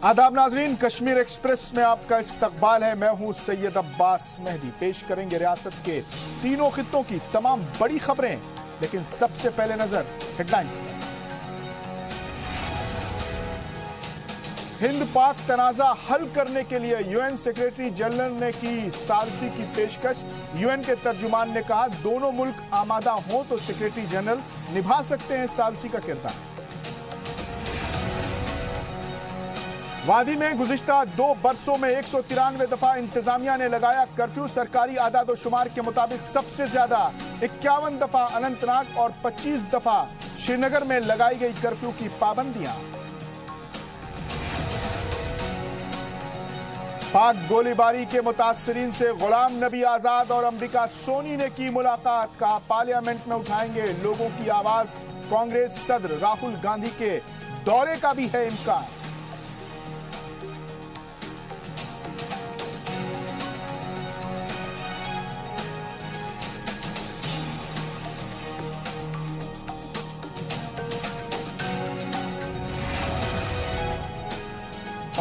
आदाब नाजरीन, कश्मीर एक्सप्रेस में आपका इस्तकबाल है। मैं हूं सैयद अब्बास मेहदी। पेश करेंगे रियासत के तीनों खित्तों की तमाम बड़ी खबरें, लेकिन सबसे पहले नजर हेडलाइंस पर। हिंद पाक तनाजा हल करने के लिए यूएन सेक्रेटरी जनरल ने की सालसी की पेशकश। यूएन के तर्जुमान ने कहा, दोनों मुल्क आमादा हों तो सेक्रेटरी जनरल निभा सकते हैं सालसी का किरदार। वादी में गुज़िश्ता 2 बरसों में 193 दफा इंतजामिया ने लगाया कर्फ्यू। सरकारी आदाद-ओ-शुमार के मुताबिक सबसे ज्यादा 51 दफा अनंतनाग और 25 दफा श्रीनगर में लगाई गई कर्फ्यू की पाबंदियां। पाक गोलीबारी के मुतासरीन से गुलाम नबी आजाद और अंबिका सोनी ने की मुलाकात। कहा, पार्लियामेंट में उठाएंगे लोगों की आवाज। कांग्रेस सदर राहुल गांधी के दौरे का भी है इम्कान।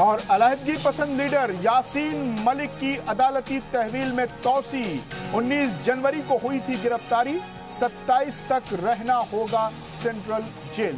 और अलहदगी पसंद लीडर यासीन मलिक की अदालती तहवील में तौसी। 19 जनवरी को हुई थी गिरफ्तारी, 27 तक रहना होगा सेंट्रल जेल।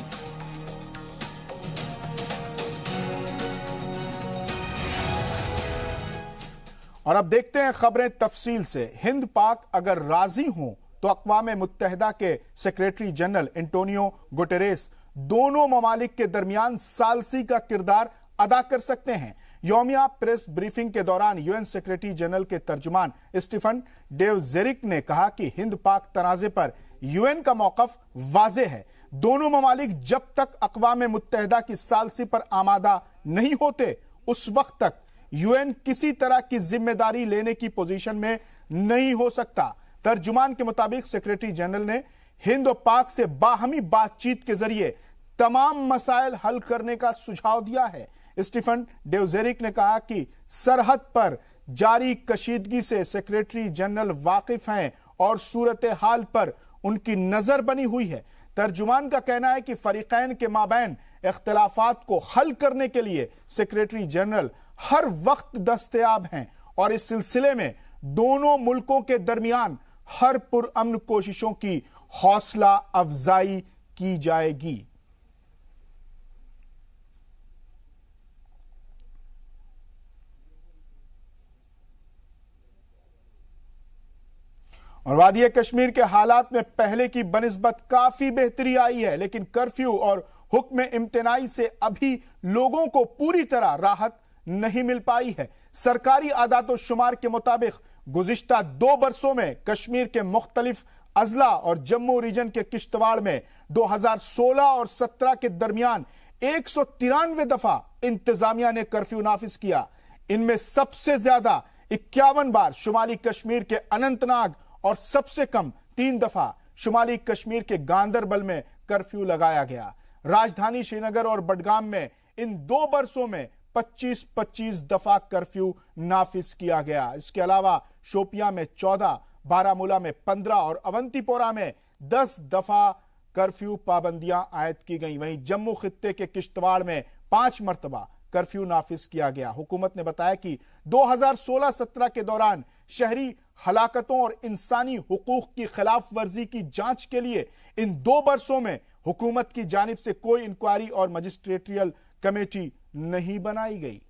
और अब देखते हैं खबरें तफसील से। हिंद पाक अगर राजी हों तो अक़वाम मुत्तहिदा के सेक्रेटरी जनरल एंटोनियो गुटेरेस दोनों ममालिक के दरमियान सालसी का किरदार अदा कर सकते हैं। यौमिया प्रेस ब्रीफिंग के दौरान यूएन सेक्रेटरी जनरल के तर्जुमान स्टीफन डेवजेरिक ने कहा कि हिंद पाक तनाजे पर यूएन का मौक़िफ़ वाज़ेह है। दोनों ममालिक जब तक अक़वाम मुत्तहिदा की सालसी पर आमादा नहीं होते, उस वक्त तक यूएन किसी तरह की जिम्मेदारी लेने की पोजीशन में नहीं हो सकता। तर्जुमान के मुताबिक सेक्रेटरी जनरल ने हिंद और पाक से बाहमी बातचीत के जरिए तमाम मसाइल हल करने का सुझाव दिया है। स्टीफन डेवजेरिक ने कहा कि सरहद पर जारी कशीदगी से सेक्रेटरी जनरल वाकिफ हैं और सूरत हाल पर उनकी नजर बनी हुई है। तर्जुमान का कहना है कि फरीकैन के माबैन इख्तिलाफात को हल करने के लिए सेक्रेटरी जनरल हर वक्त दस्तयाब हैं और इस सिलसिले में दोनों मुल्कों के दरमियान हर पुरअमन कोशिशों की हौसला अफजाई की जाएगी। और वादी कश्मीर के हालात में पहले की बनिस्बत काफी बेहतरी आई है, लेकिन कर्फ्यू और हुक्म इम्तिनाई से अभी लोगों को पूरी तरह राहत नहीं मिल पाई है। सरकारी आदाद-ओ-शुमार के मुताबिक गुज़िश्ता 2 बरसों में कश्मीर के मुख्तलिफ अजला और जम्मू रीजन के किश्तवाड़ में 2016 और 17 के दरमियान 193 दफा इंतजामिया ने कर्फ्यू नाफिज किया। इनमें सबसे ज्यादा 51 बार शुमाली कश्मीर के अनंतनाग और सबसे कम 3 दफा शुमाली कश्मीर के गांदरबल में कर्फ्यू लगाया गया। राजधानी श्रीनगर और बडगाम में इन 2 बरसों में 25-25 दफा कर्फ्यू नाफिज किया गया। इसके अलावा शोपियां में 14, बारामूला में 15 और अवंतीपोरा में 10 दफा कर्फ्यू पाबंदियां आयद की गई। वहीं जम्मू खित्ते के किश्तवाड़ में 5 मरतबा कर्फ्यू नाफिज किया गया। हुकूमत ने बताया कि 2016-17 के दौरान शहरी हलाकतों और इंसानी हुकूक की खिलाफ वर्जी की जांच के लिए इन 2 बरसों में हुकूमत की जानिब से कोई इंक्वायरी और मजिस्ट्रेटियल कमेटी नहीं बनाई गई।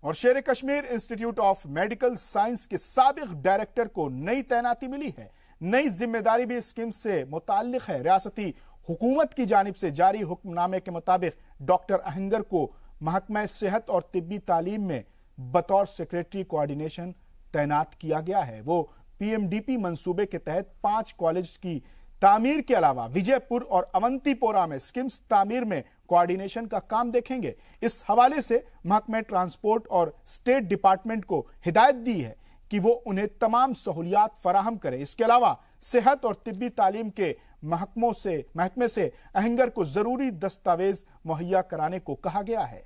और शेर Kashmir institute of medical science के साबिक डायरेक्टर को नई तैनाती मिली है। नई जिम्मेदारी भी स्कीम से मुताल्लिक है। रियासती हुकूमत की जानिब से जारी हुक्मनामे के मुताबिक डॉक्टर अहंगर को महकमा सेहत और तिब्बी तालीम में बतौर सेक्रेटरी कोऑर्डिनेशन तैनात किया गया है। वो पीएमडीपी मंसूबे के तहत 5 कॉलेज की तामीर के अलावा विजयपुर और अवंतीपोरा में स्किम्स तामीर में कोऑर्डिनेशन का काम देखेंगे। इस हवाले से महकमा ट्रांसपोर्ट और स्टेट डिपार्टमेंट को हिदायत दी है कि वो उन्हें तमाम सहूलियात फराहम करें। इसके अलावा सेहत और तिब्बी तालीम के महकमे से अहंगर को जरूरी दस्तावेज मुहैया कराने को कहा गया है।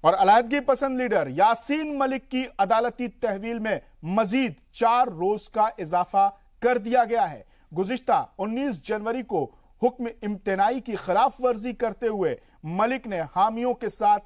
और अलहदगी पसंद लीडर यासीन मलिक की अदालती तहवील में मजीद 4 रोज का इजाफा कर दिया गया है। गुज़िश्ता 19 जनवरी को हुक्म इम्तनाई की खिलाफ वर्जी करते हुए मलिक ने हामियों के साथ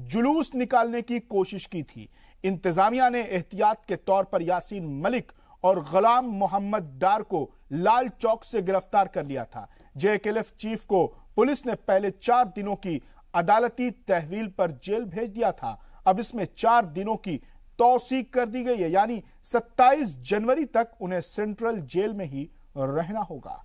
जुलूस निकालने की कोशिश की थी। इंतजामिया ने एहतियात के तौर पर यासीन मलिक और गुलाम मोहम्मद डार को लाल चौक से गिरफ्तार कर लिया था। JKLF चीफ को पुलिस ने पहले 4 दिनों की अदालती तहवील पर जेल भेज दिया था। अब इसमें 4 दिनों की तौसीक कर दी गई है, यानी 27 जनवरी तक उन्हें सेंट्रल जेल में ही रहना होगा।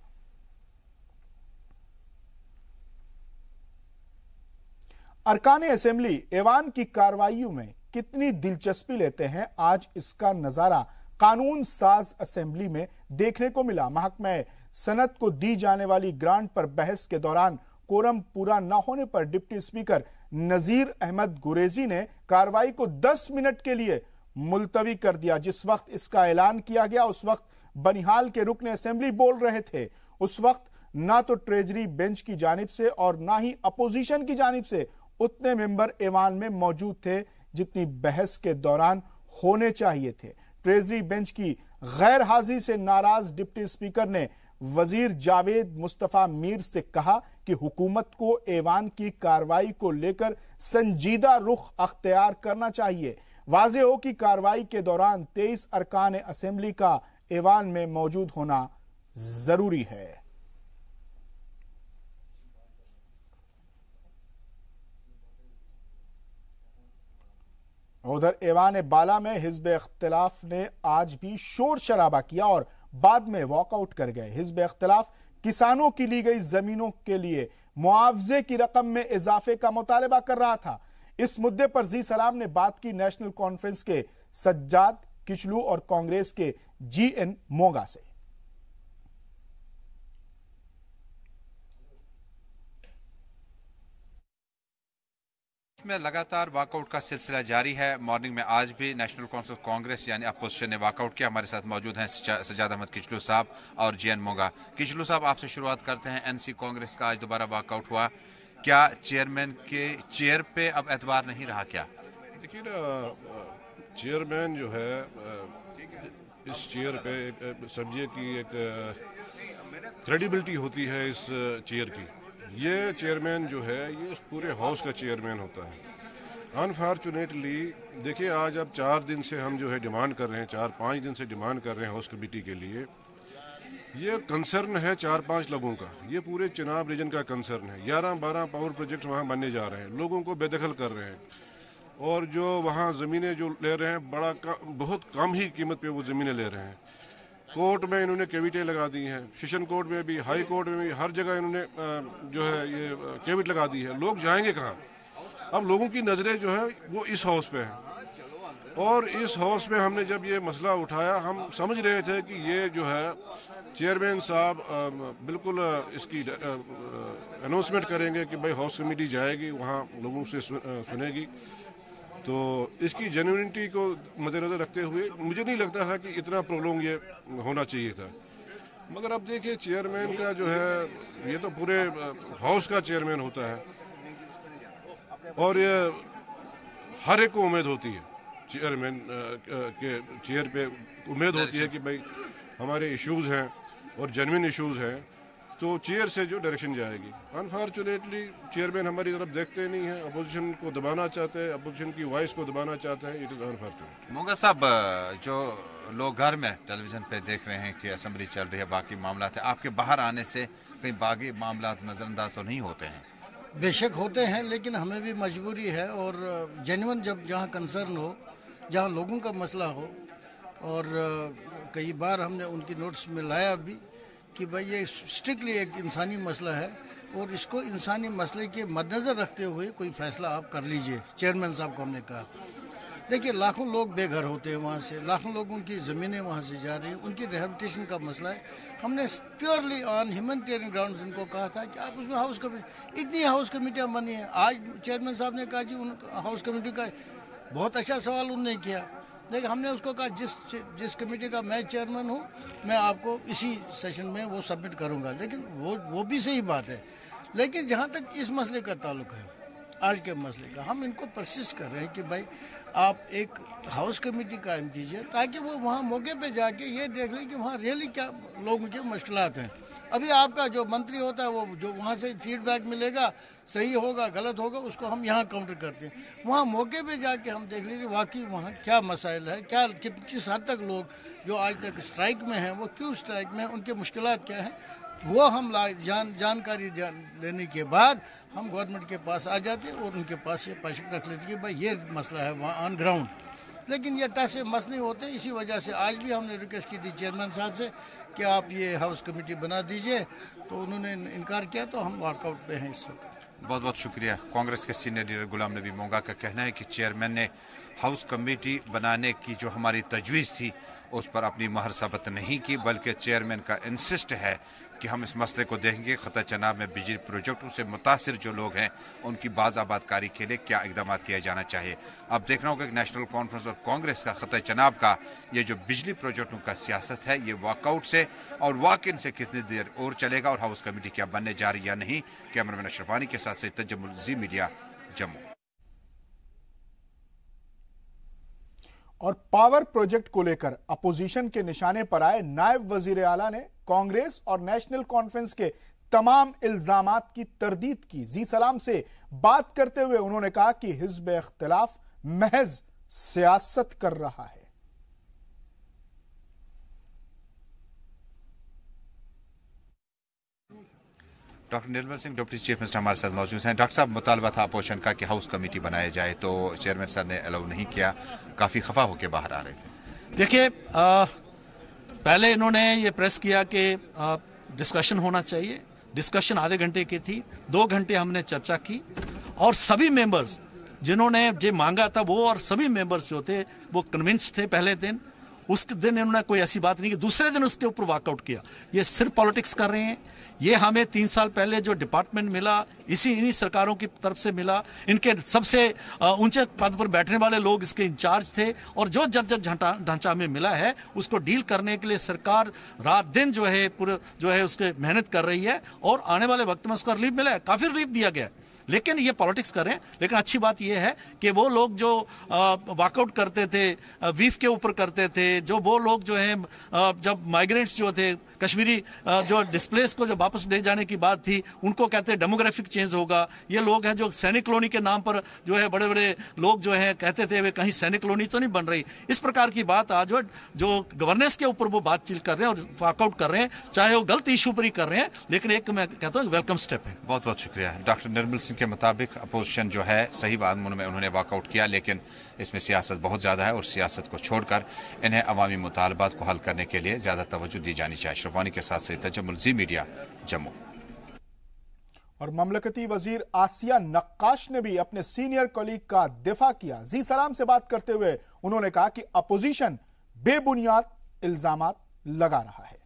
अरकान असेंबली ऐवान की कार्रवाइयों में कितनी दिलचस्पी लेते हैं, आज इसका नजारा कानून साज असेंबली में देखने को मिला। महकमा सनत को दी जाने वाली ग्रांट पर बहस के दौरान कोरम पूरा न होने पर डिप्टी स्पीकर नजीर अहमद गुरेजी ने कार्रवाई को 10 मिनट के लिए मुलतवी कर दिया। जिस वक्त इसका ऐलान किया गया उस वक्त बनिहाल के रुकन असेंबली बोल रहे थे। उस वक्त ना तो ट्रेजरी बेंच की जानिब से और ना ही अपोजिशन की जानिब से उतने मेंबर ऐवान में मौजूद थे जितनी बहस के दौरान होने चाहिए थे। ट्रेजरी बेंच की गैर हाजिरी से नाराज डिप्टी स्पीकर ने वजीर जावेद मुस्तफा मीर से कहा कि हुकूमत को ऐवान की कार्रवाई को लेकर संजीदा रुख अख्तियार करना चाहिए। वाज़े हो कि कार्रवाई के दौरान 23 अरकान असेंबली का ऐवान में मौजूद होना जरूरी है। उधर ऐवान बाला में हिज़्ब इख्तिलाफ ने आज भी शोर शराबा किया और बाद में वॉकआउट कर गए। हिज़्ब इख्तिलाफ किसानों की ली गई जमीनों के लिए मुआवजे की रकम में इजाफे का मुतालबा कर रहा था। इस मुद्दे पर जी सलाम ने बात की नेशनल कॉन्फ्रेंस के सज्जाद किचलू और कांग्रेस के GN मोगा से। में लगातार वॉकआउट का सिलसिला जारी है। मॉर्निंग में आज भी नेशनल काउंसिल कांग्रेस यानी अपोजिशन ने वॉकआउट किया। हमारे साथ मौजूद हैं सज्जाद अहमद किचलू साहब और GN मोगा। किचलू साहब, आपसे शुरुआत करते हैं। NC कांग्रेस का आज दोबारा वॉकआउट हुआ, क्या चेयरमैन के चेयर पे अब एतबार नहीं रहा क्या? देखिए ना, चेयरमैन जो है इस चेयर पे समझिए कि एक क्रेडिबिलिटी होती है इस चेयर की। ये चेयरमैन जो है ये इस पूरे हाउस का चेयरमैन होता है। अनफॉर्चुनेटली देखिए, आज अब 4 दिन से हम जो है डिमांड कर रहे हैं, 4-5 दिन से डिमांड कर रहे हैं हाउस कमेटी के लिए। ये कंसर्न है 4-5 लोगों का, ये पूरे चिनाब रीजन का कंसर्न है। 11-12 पावर प्रोजेक्ट्स वहाँ बनने जा रहे हैं, लोगों को बेदखल कर रहे हैं और जो वहाँ ज़मीनें जो ले रहे हैं बहुत कम ही कीमत पे वो ज़मीनें ले रहे हैं। कोर्ट में इन्होंने केविटें लगा दी हैं, सेशन कोर्ट में भी, हाई कोर्ट में भी, हर जगह इन्होंने जो है ये केविट लगा दी है। लोग जाएंगे कहाँ? अब लोगों की नज़रें जो है वो इस हाउस पे है और इस हाउस में हमने जब ये मसला उठाया, हम समझ रहे थे कि ये जो है चेयरमैन साहब बिल्कुल इसकी अनाउंसमेंट करेंगे कि भाई हाउस कमेटी जाएगी, वहाँ लोगों से सुनेगी। तो इसकी जेन्युइनिटी को मद्देनज़र रखते हुए मुझे नहीं लगता है कि इतना प्रोलॉन्ग ये होना चाहिए था। मगर अब देखिए, चेयरमैन का जो है ये तो पूरे हाउस का चेयरमैन होता है और ये हर एक को उम्मीद होती है, चेयरमैन के चेयर पे उम्मीद होती है कि भाई हमारे इश्यूज़ हैं और जेन्युइन इश्यूज़ हैं तो चेयर से जो डायरेक्शन जाएगी। अनफॉर्चुनेटली चेयरमैन हमारी तरफ देखते नहीं है, अपोजिशन को दबाना चाहते हैं, अपोजिशन की वॉइस को दबाना चाहते हैं। It is unfortunate. मोगा साहब, जो लोग घर में टेलीविज़न पे देख रहे हैं कि असेंबली चल रही है, बाकी मामला है, आपके बाहर आने से कहीं बाकी मामला नज़रअंदाज तो नहीं होते हैं? बेशक होते हैं, लेकिन हमें भी मजबूरी है और जेन्युइन जब जहाँ कंसर्न हो, जहाँ लोगों का मसला हो, और कई बार हमने उनकी नोट्स में लाया भी कि भाई ये स्ट्रिक्टली एक इंसानी मसला है और इसको इंसानी मसले के मद्देनज़र रखते हुए कोई फ़ैसला आप कर लीजिए। चेयरमैन साहब को हमने कहा, देखिए लाखों लोग बेघर होते हैं वहाँ से, लाखों लोगों की ज़मीनें वहाँ से जा रही हैं, उनकी रिहेबिलिटेशन का मसला है। हमने प्योरली ऑन ह्यूमैनिटेरियन ग्राउंड्स उनको कहा था कि आप उसमें हाउस कमेटी, इतनी हाउस कमेटियाँ बनी हैं। आज चेयरमैन साहब ने कहा जी उन हाउस कमेटी का बहुत अच्छा सवाल उन्होंने किया, लेकिन हमने उसको कहा जिस कमेटी का मैं चेयरमैन हूँ मैं आपको इसी सेशन में वो सबमिट करूँगा। लेकिन वो भी सही बात है, लेकिन जहाँ तक इस मसले का ताल्लुक है, आज के मसले का। हम इनको परसिस्ट कर रहे हैं कि भाई आप एक हाउस कमेटी कायम कीजिए ताकि वो वहाँ मौके पे जाके ये देख लें कि वहाँ रियली क्या लोगों के मुश्किलात हैं। अभी आपका जो मंत्री होता है वो जो वहाँ से फीडबैक मिलेगा, सही होगा गलत होगा, उसको हम यहाँ काउंटर करते हैं। वहाँ मौके पे जाके हम देख लीजिए वाकई वहाँ क्या मसाइल है, क्या किस हद तक लोग जो आज तक स्ट्राइक में हैं वो क्यों स्ट्राइक में हैं, उनके मुश्किलात क्या हैं, वो हम जानकारी लेने के बाद हम गवर्नमेंट के पास आ जाते और उनके पास ये पेशेंट रख लेते कि भाई ये मसला है वहाँ ऑन ग्राउंड। लेकिन ये टस से मस नहीं होते। इसी वजह से आज भी हमने रिक्वेस्ट की थी चेयरमैन साहब से कि आप ये हाउस कमेटी बना दीजिए, तो उन्होंने इनकार किया, तो हम वॉकआउट पे हैं इस वक्त। बहुत बहुत शुक्रिया। कांग्रेस के सीनियर लीडर गुलाम नबी मोंगा का कहना है कि चेयरमैन ने हाउस कमेटी बनाने की जो हमारी तजवीज़ थी उस पर अपनी महर साबित नहीं की, बल्कि चेयरमैन का इंसिस्ट है कि हम इस मसले को देखेंगे। ख़ता चनाब में बिजली प्रोजेक्टों से मुतासिर जो लोग हैं उनकी बाज़ाबादकारी के लिए क्या इक़दाम किया जाना चाहिए। अब देखना होगा कि नेशनल कॉन्फ्रेंस और कांग्रेस का ख़ता चनाब का ये जो बिजली प्रोजेक्टों का सियासत है ये वॉकआउट से और वॉक इन से कितनी देर और चलेगा और हाउस कमेटी क्या बनने जा रही या नहीं। कैमरामैन अशरफ के साथ सईद तजम्मुल, ज़ी मीडिया, जम्मू। और पावर प्रोजेक्ट को लेकर अपोजिशन के निशाने पर आए नायब वजीर आला ने कांग्रेस और नेशनल कॉन्फ्रेंस के तमाम इल्जामात की तरदीद की। जी सलाम से बात करते हुए उन्होंने कहा कि हिज़्ब इख्तिलाफ महज सियासत कर रहा है। Doctor Nirmal Singh deputy chief minister हमारे साथ मौजूद हैं। डॉक्टर साहब, मुतालबा था अपोजिशन का कि हाउस कमेटी बनाया जाए, तो चेयरमैन सर ने अलाउ नहीं किया, काफ़ी खफा होकर बाहर आ रहे थे। देखिए, पहले इन्होंने ये प्रेस किया कि डिस्कशन होना चाहिए। डिस्कशन आधे घंटे की थी, 2 घंटे हमने चर्चा की और सभी मेंबर्स जिन्होंने जो मांगा था वो और सभी मेंबर्स जो थे वो कन्विंस थे। पहले दिन उस दिन इन्होंने कोई ऐसी बात नहीं की, दूसरे दिन उसके ऊपर वॉकआउट किया। ये सिर्फ पॉलिटिक्स कर रहे हैं। ये हमें 3 साल पहले जो डिपार्टमेंट मिला इन्हीं सरकारों की तरफ से मिला। इनके सबसे ऊंचे पद पर बैठने वाले लोग इसके इंचार्ज थे और जो जर्जर ढांचा हमें मिला है उसको डील करने के लिए सरकार रात दिन जो है पूरे जो है उसके मेहनत कर रही है और आने वाले वक्त में उसका रिलीफ मिला है, काफ़ी रिलीफ दिया गया है। लेकिन ये पॉलिटिक्स कर रहे हैं। लेकिन अच्छी बात ये है कि वो लोग जो वॉकआउट करते थे, वीफ के ऊपर करते थे, जो वो लोग जो हैं जब माइग्रेंट्स जो थे कश्मीरी जो डिस्प्लेस को जब वापस ले जाने की बात थी, उनको कहते हैं डेमोग्राफिक चेंज होगा। ये लोग हैं जो सैनिक कॉलोनी के नाम पर जो है बड़े बड़े लोग जो हैं कहते थे वे कहीं सैनिक कॉलोनी तो नहीं बन रही। इस प्रकार की बात आज जो गवर्नेंस के ऊपर वो बातचीत कर रहे हैं और वॉकआउट कर रहे हैं, चाहे वो गलत इशू पर ही कर रहे हैं, लेकिन एक मैं कहता हूँ वेलकम स्टेप है। बहुत बहुत शुक्रिया। डॉक्टर निर्मल सिंह के मुताबिक अपोजिशन जो है सही बात में उन्होंने वॉकआउट किया, लेकिन इसमें सियासत बहुत ज़्यादा है और सियासत को छोड़कर इन्हें अवामी मुतालबात को हल करने के लिए ज़्यादा तवज्जो दी जानी चाहिए। अशरफ के साथ सईद तजम्मुल, ज़ी मीडिया, जम्मू। और ममलकती वजीर आसिया नक्काश ने भी अपने सीनियर कलीग का दिफा किया। जी सलाम से बात करते हुए उन्होंने कहा कि अपोजिशन बेबुनियाद इल्जामात लगा रहा है।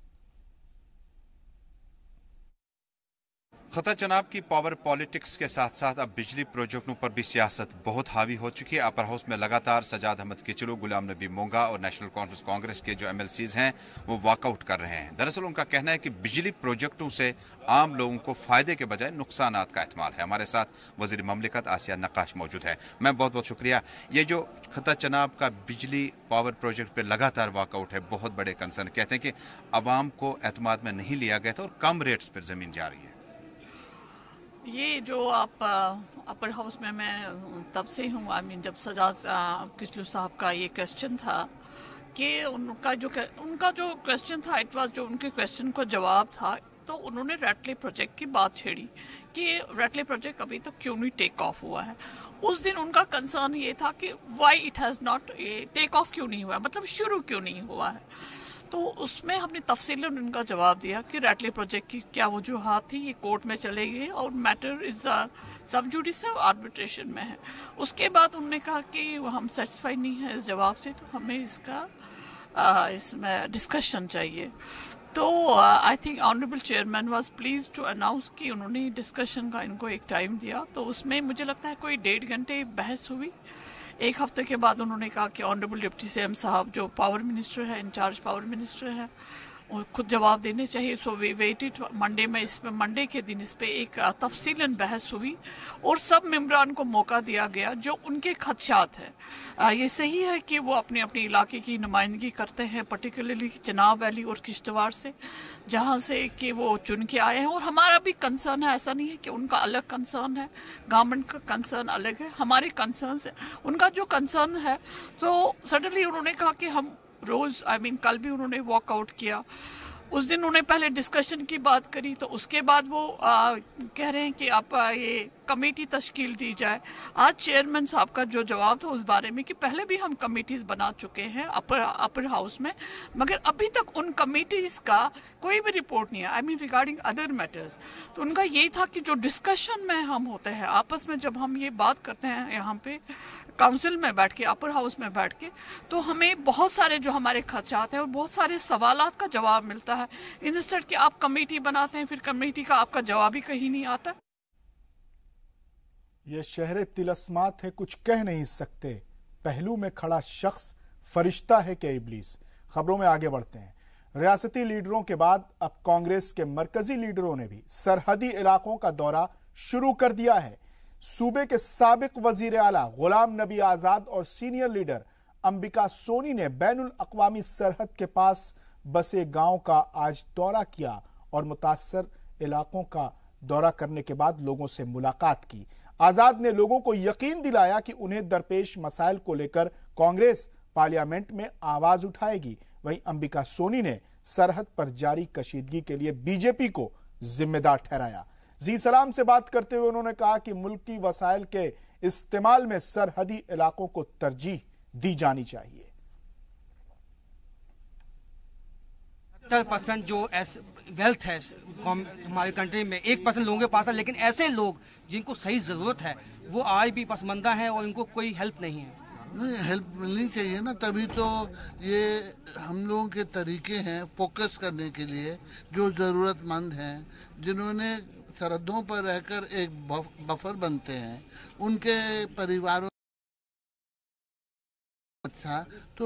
ख़ता चनाब की पावर पॉलिटिक्स के साथ साथ अब बिजली प्रोजेक्टों पर भी सियासत बहुत हावी हो चुकी है। अपर हाउस में लगातार सजाद अहमद किचलू, गुलाम नबी मोंगा और नेशनल कॉन्फ्रेंस कांग्रेस के जो MLCs हैं वो वॉकआउट कर रहे हैं। दरअसल उनका कहना है कि बिजली प्रोजेक्टों से आम लोगों को फ़ायदे के बजाय नुकसानात का एहतमाल है। हमारे साथ वज़ीर ममलिकत आसिया नक्काश मौजूद है। मैम, बहुत बहुत शुक्रिया। ये जो ख़ता चनाब का बिजली पावर प्रोजेक्ट पर लगातार वॉकआउट है, बहुत बड़े कंसर्न, कहते हैं कि अवाम को एतमाद में नहीं लिया गया था और कम रेट्स पर ज़मीन जा रही है। ये जो आप अपर हाउस में मैं तब से हूँ, आई मीन जब सजाद किचलू साहब का ये क्वेश्चन था कि उनका जो क्वेश्चन था, इट वाज जो उनके क्वेश्चन को जवाब था, तो उन्होंने रैटले प्रोजेक्ट की बात छेड़ी कि रैटले प्रोजेक्ट अभी तक क्यों नहीं टेक ऑफ हुआ है। उस दिन उनका कंसर्न ये था कि why it has not take off क्यों नहीं हुआ है, मतलब शुरू क्यों नहीं हुआ है। तो उसमें हमने तफसीलन उनका जवाब दिया कि रैटले प्रोजेक्ट की क्या वजूहात थी, ये कोर्ट में चले गए और मैटर इज सब जुडिस है, आर्बिट्रेशन में है। उसके बाद उन्होंने कहा कि हम सेटिस्फाइड नहीं है इस जवाब से, तो हमें इसमें डिस्कशन चाहिए। तो I think honourable chairman was please to announce कि उन्होंने डिस्कशन का इनको एक टाइम दिया। तो उसमें मुझे लगता है कोई 1.5 घंटे बहस हुई। 1 हफ्ते के बाद उन्होंने कहा कि ऑनरेबल डिप्टी CM साहब जो पावर मिनिस्टर है, इंचार्ज पावर मिनिस्टर है, खुद जवाब देने चाहिए। सो वी वेटेड मंडे में, इस पे मंडे के दिन इस पे एक तफसीलन बहस हुई और सब मेंबरान को मौका दिया गया जो उनके खदशात हैं। ये सही है कि वो अपने अपने इलाके की नुमाइंदगी करते हैं, पर्टिकुलरली चिनाब वैली और किश्तवाड़ से, जहाँ से कि वो चुन के आए हैं। और हमारा भी कंसर्न है, ऐसा नहीं है कि उनका अलग कंसर्न है, गवर्नमेंट का कंसर्न अलग है, हमारे कंसर्न है। उनका जो कंसर्न है तो सडनली उन्होंने कहा कि हम रोज़ कल भी उन्होंने वॉकआउट किया। उस दिन उन्होंने पहले डिस्कशन की बात करी, तो उसके बाद वो कह रहे हैं कि आप ये कमेटी तश्कील दी जाए। आज चेयरमैन साहब का जो जवाब था उस बारे में कि पहले भी हम कमेटीज़ बना चुके हैं अपर हाउस में, मगर अभी तक उन कमेटीज़ का कोई भी रिपोर्ट नहीं है, रिगार्डिंग अदर मैटर्स। तो उनका यही था कि जो डिस्कशन में हम होते हैं आपस में, जब हम ये बात करते हैं यहाँ पे काउंसिल में बैठ के, अपर हाउस में बैठ के, तो हमें बहुत सारे जो हमारे खदशात हैं और बहुत सारे सवालात का जवाब मिलता है। इंस्टेड कि आप कमेटी बनाते हैं, फिर कमेटी का आपका जवाब ही कहीं नहीं आता। यह शहर तिलस्मात है, कुछ कह नहीं सकते, पहलू में खड़ा शख्स फरिश्ता है क्या इब्लीस। खबरों में आगे बढ़ते हैं। रियासती लीडरों के बाद अब कांग्रेस के मरकजी लीडरों ने भी सरहदी इलाकों का दौरा शुरू कर दिया है। सूबे के साबिक वजीर आला गुलाम नबी आजाद और सीनियर लीडर अंबिका सोनी ने बैनुल अक़वामी सरहद के पास बसे गांव का आज दौरा किया और मुतासर इलाकों का दौरा करने के बाद लोगों से मुलाकात की। आजाद ने लोगों को यकीन दिलाया कि उन्हें दरपेश मसाइल को लेकर कांग्रेस पार्लियामेंट में आवाज उठाएगी। वहीं अंबिका सोनी ने सरहद पर जारी कशीदगी के लिए बीजेपी को जिम्मेदार ठहराया। जी सलाम से बात करते हुए उन्होंने कहा कि मुल्की वसाइल के इस्तेमाल में सरहदी इलाकों को तरजीह दी जानी चाहिए। 70% जो वेल्थ है हमारे कंट्री में 1% लोगों के पास है, लेकिन ऐसे लोग जिनको सही ज़रूरत है वो आज भी पसमंदा हैं और इनको कोई हेल्प नहीं है। नहीं, हेल्प मिलनी चाहिए ना, तभी तो ये हम लोगों के तरीके हैं फोकस करने के लिए। जो ज़रूरतमंद हैं, जिन्होंने सरहदों पर रहकर एक बफर बनते हैं, उनके परिवारों अच्छा तो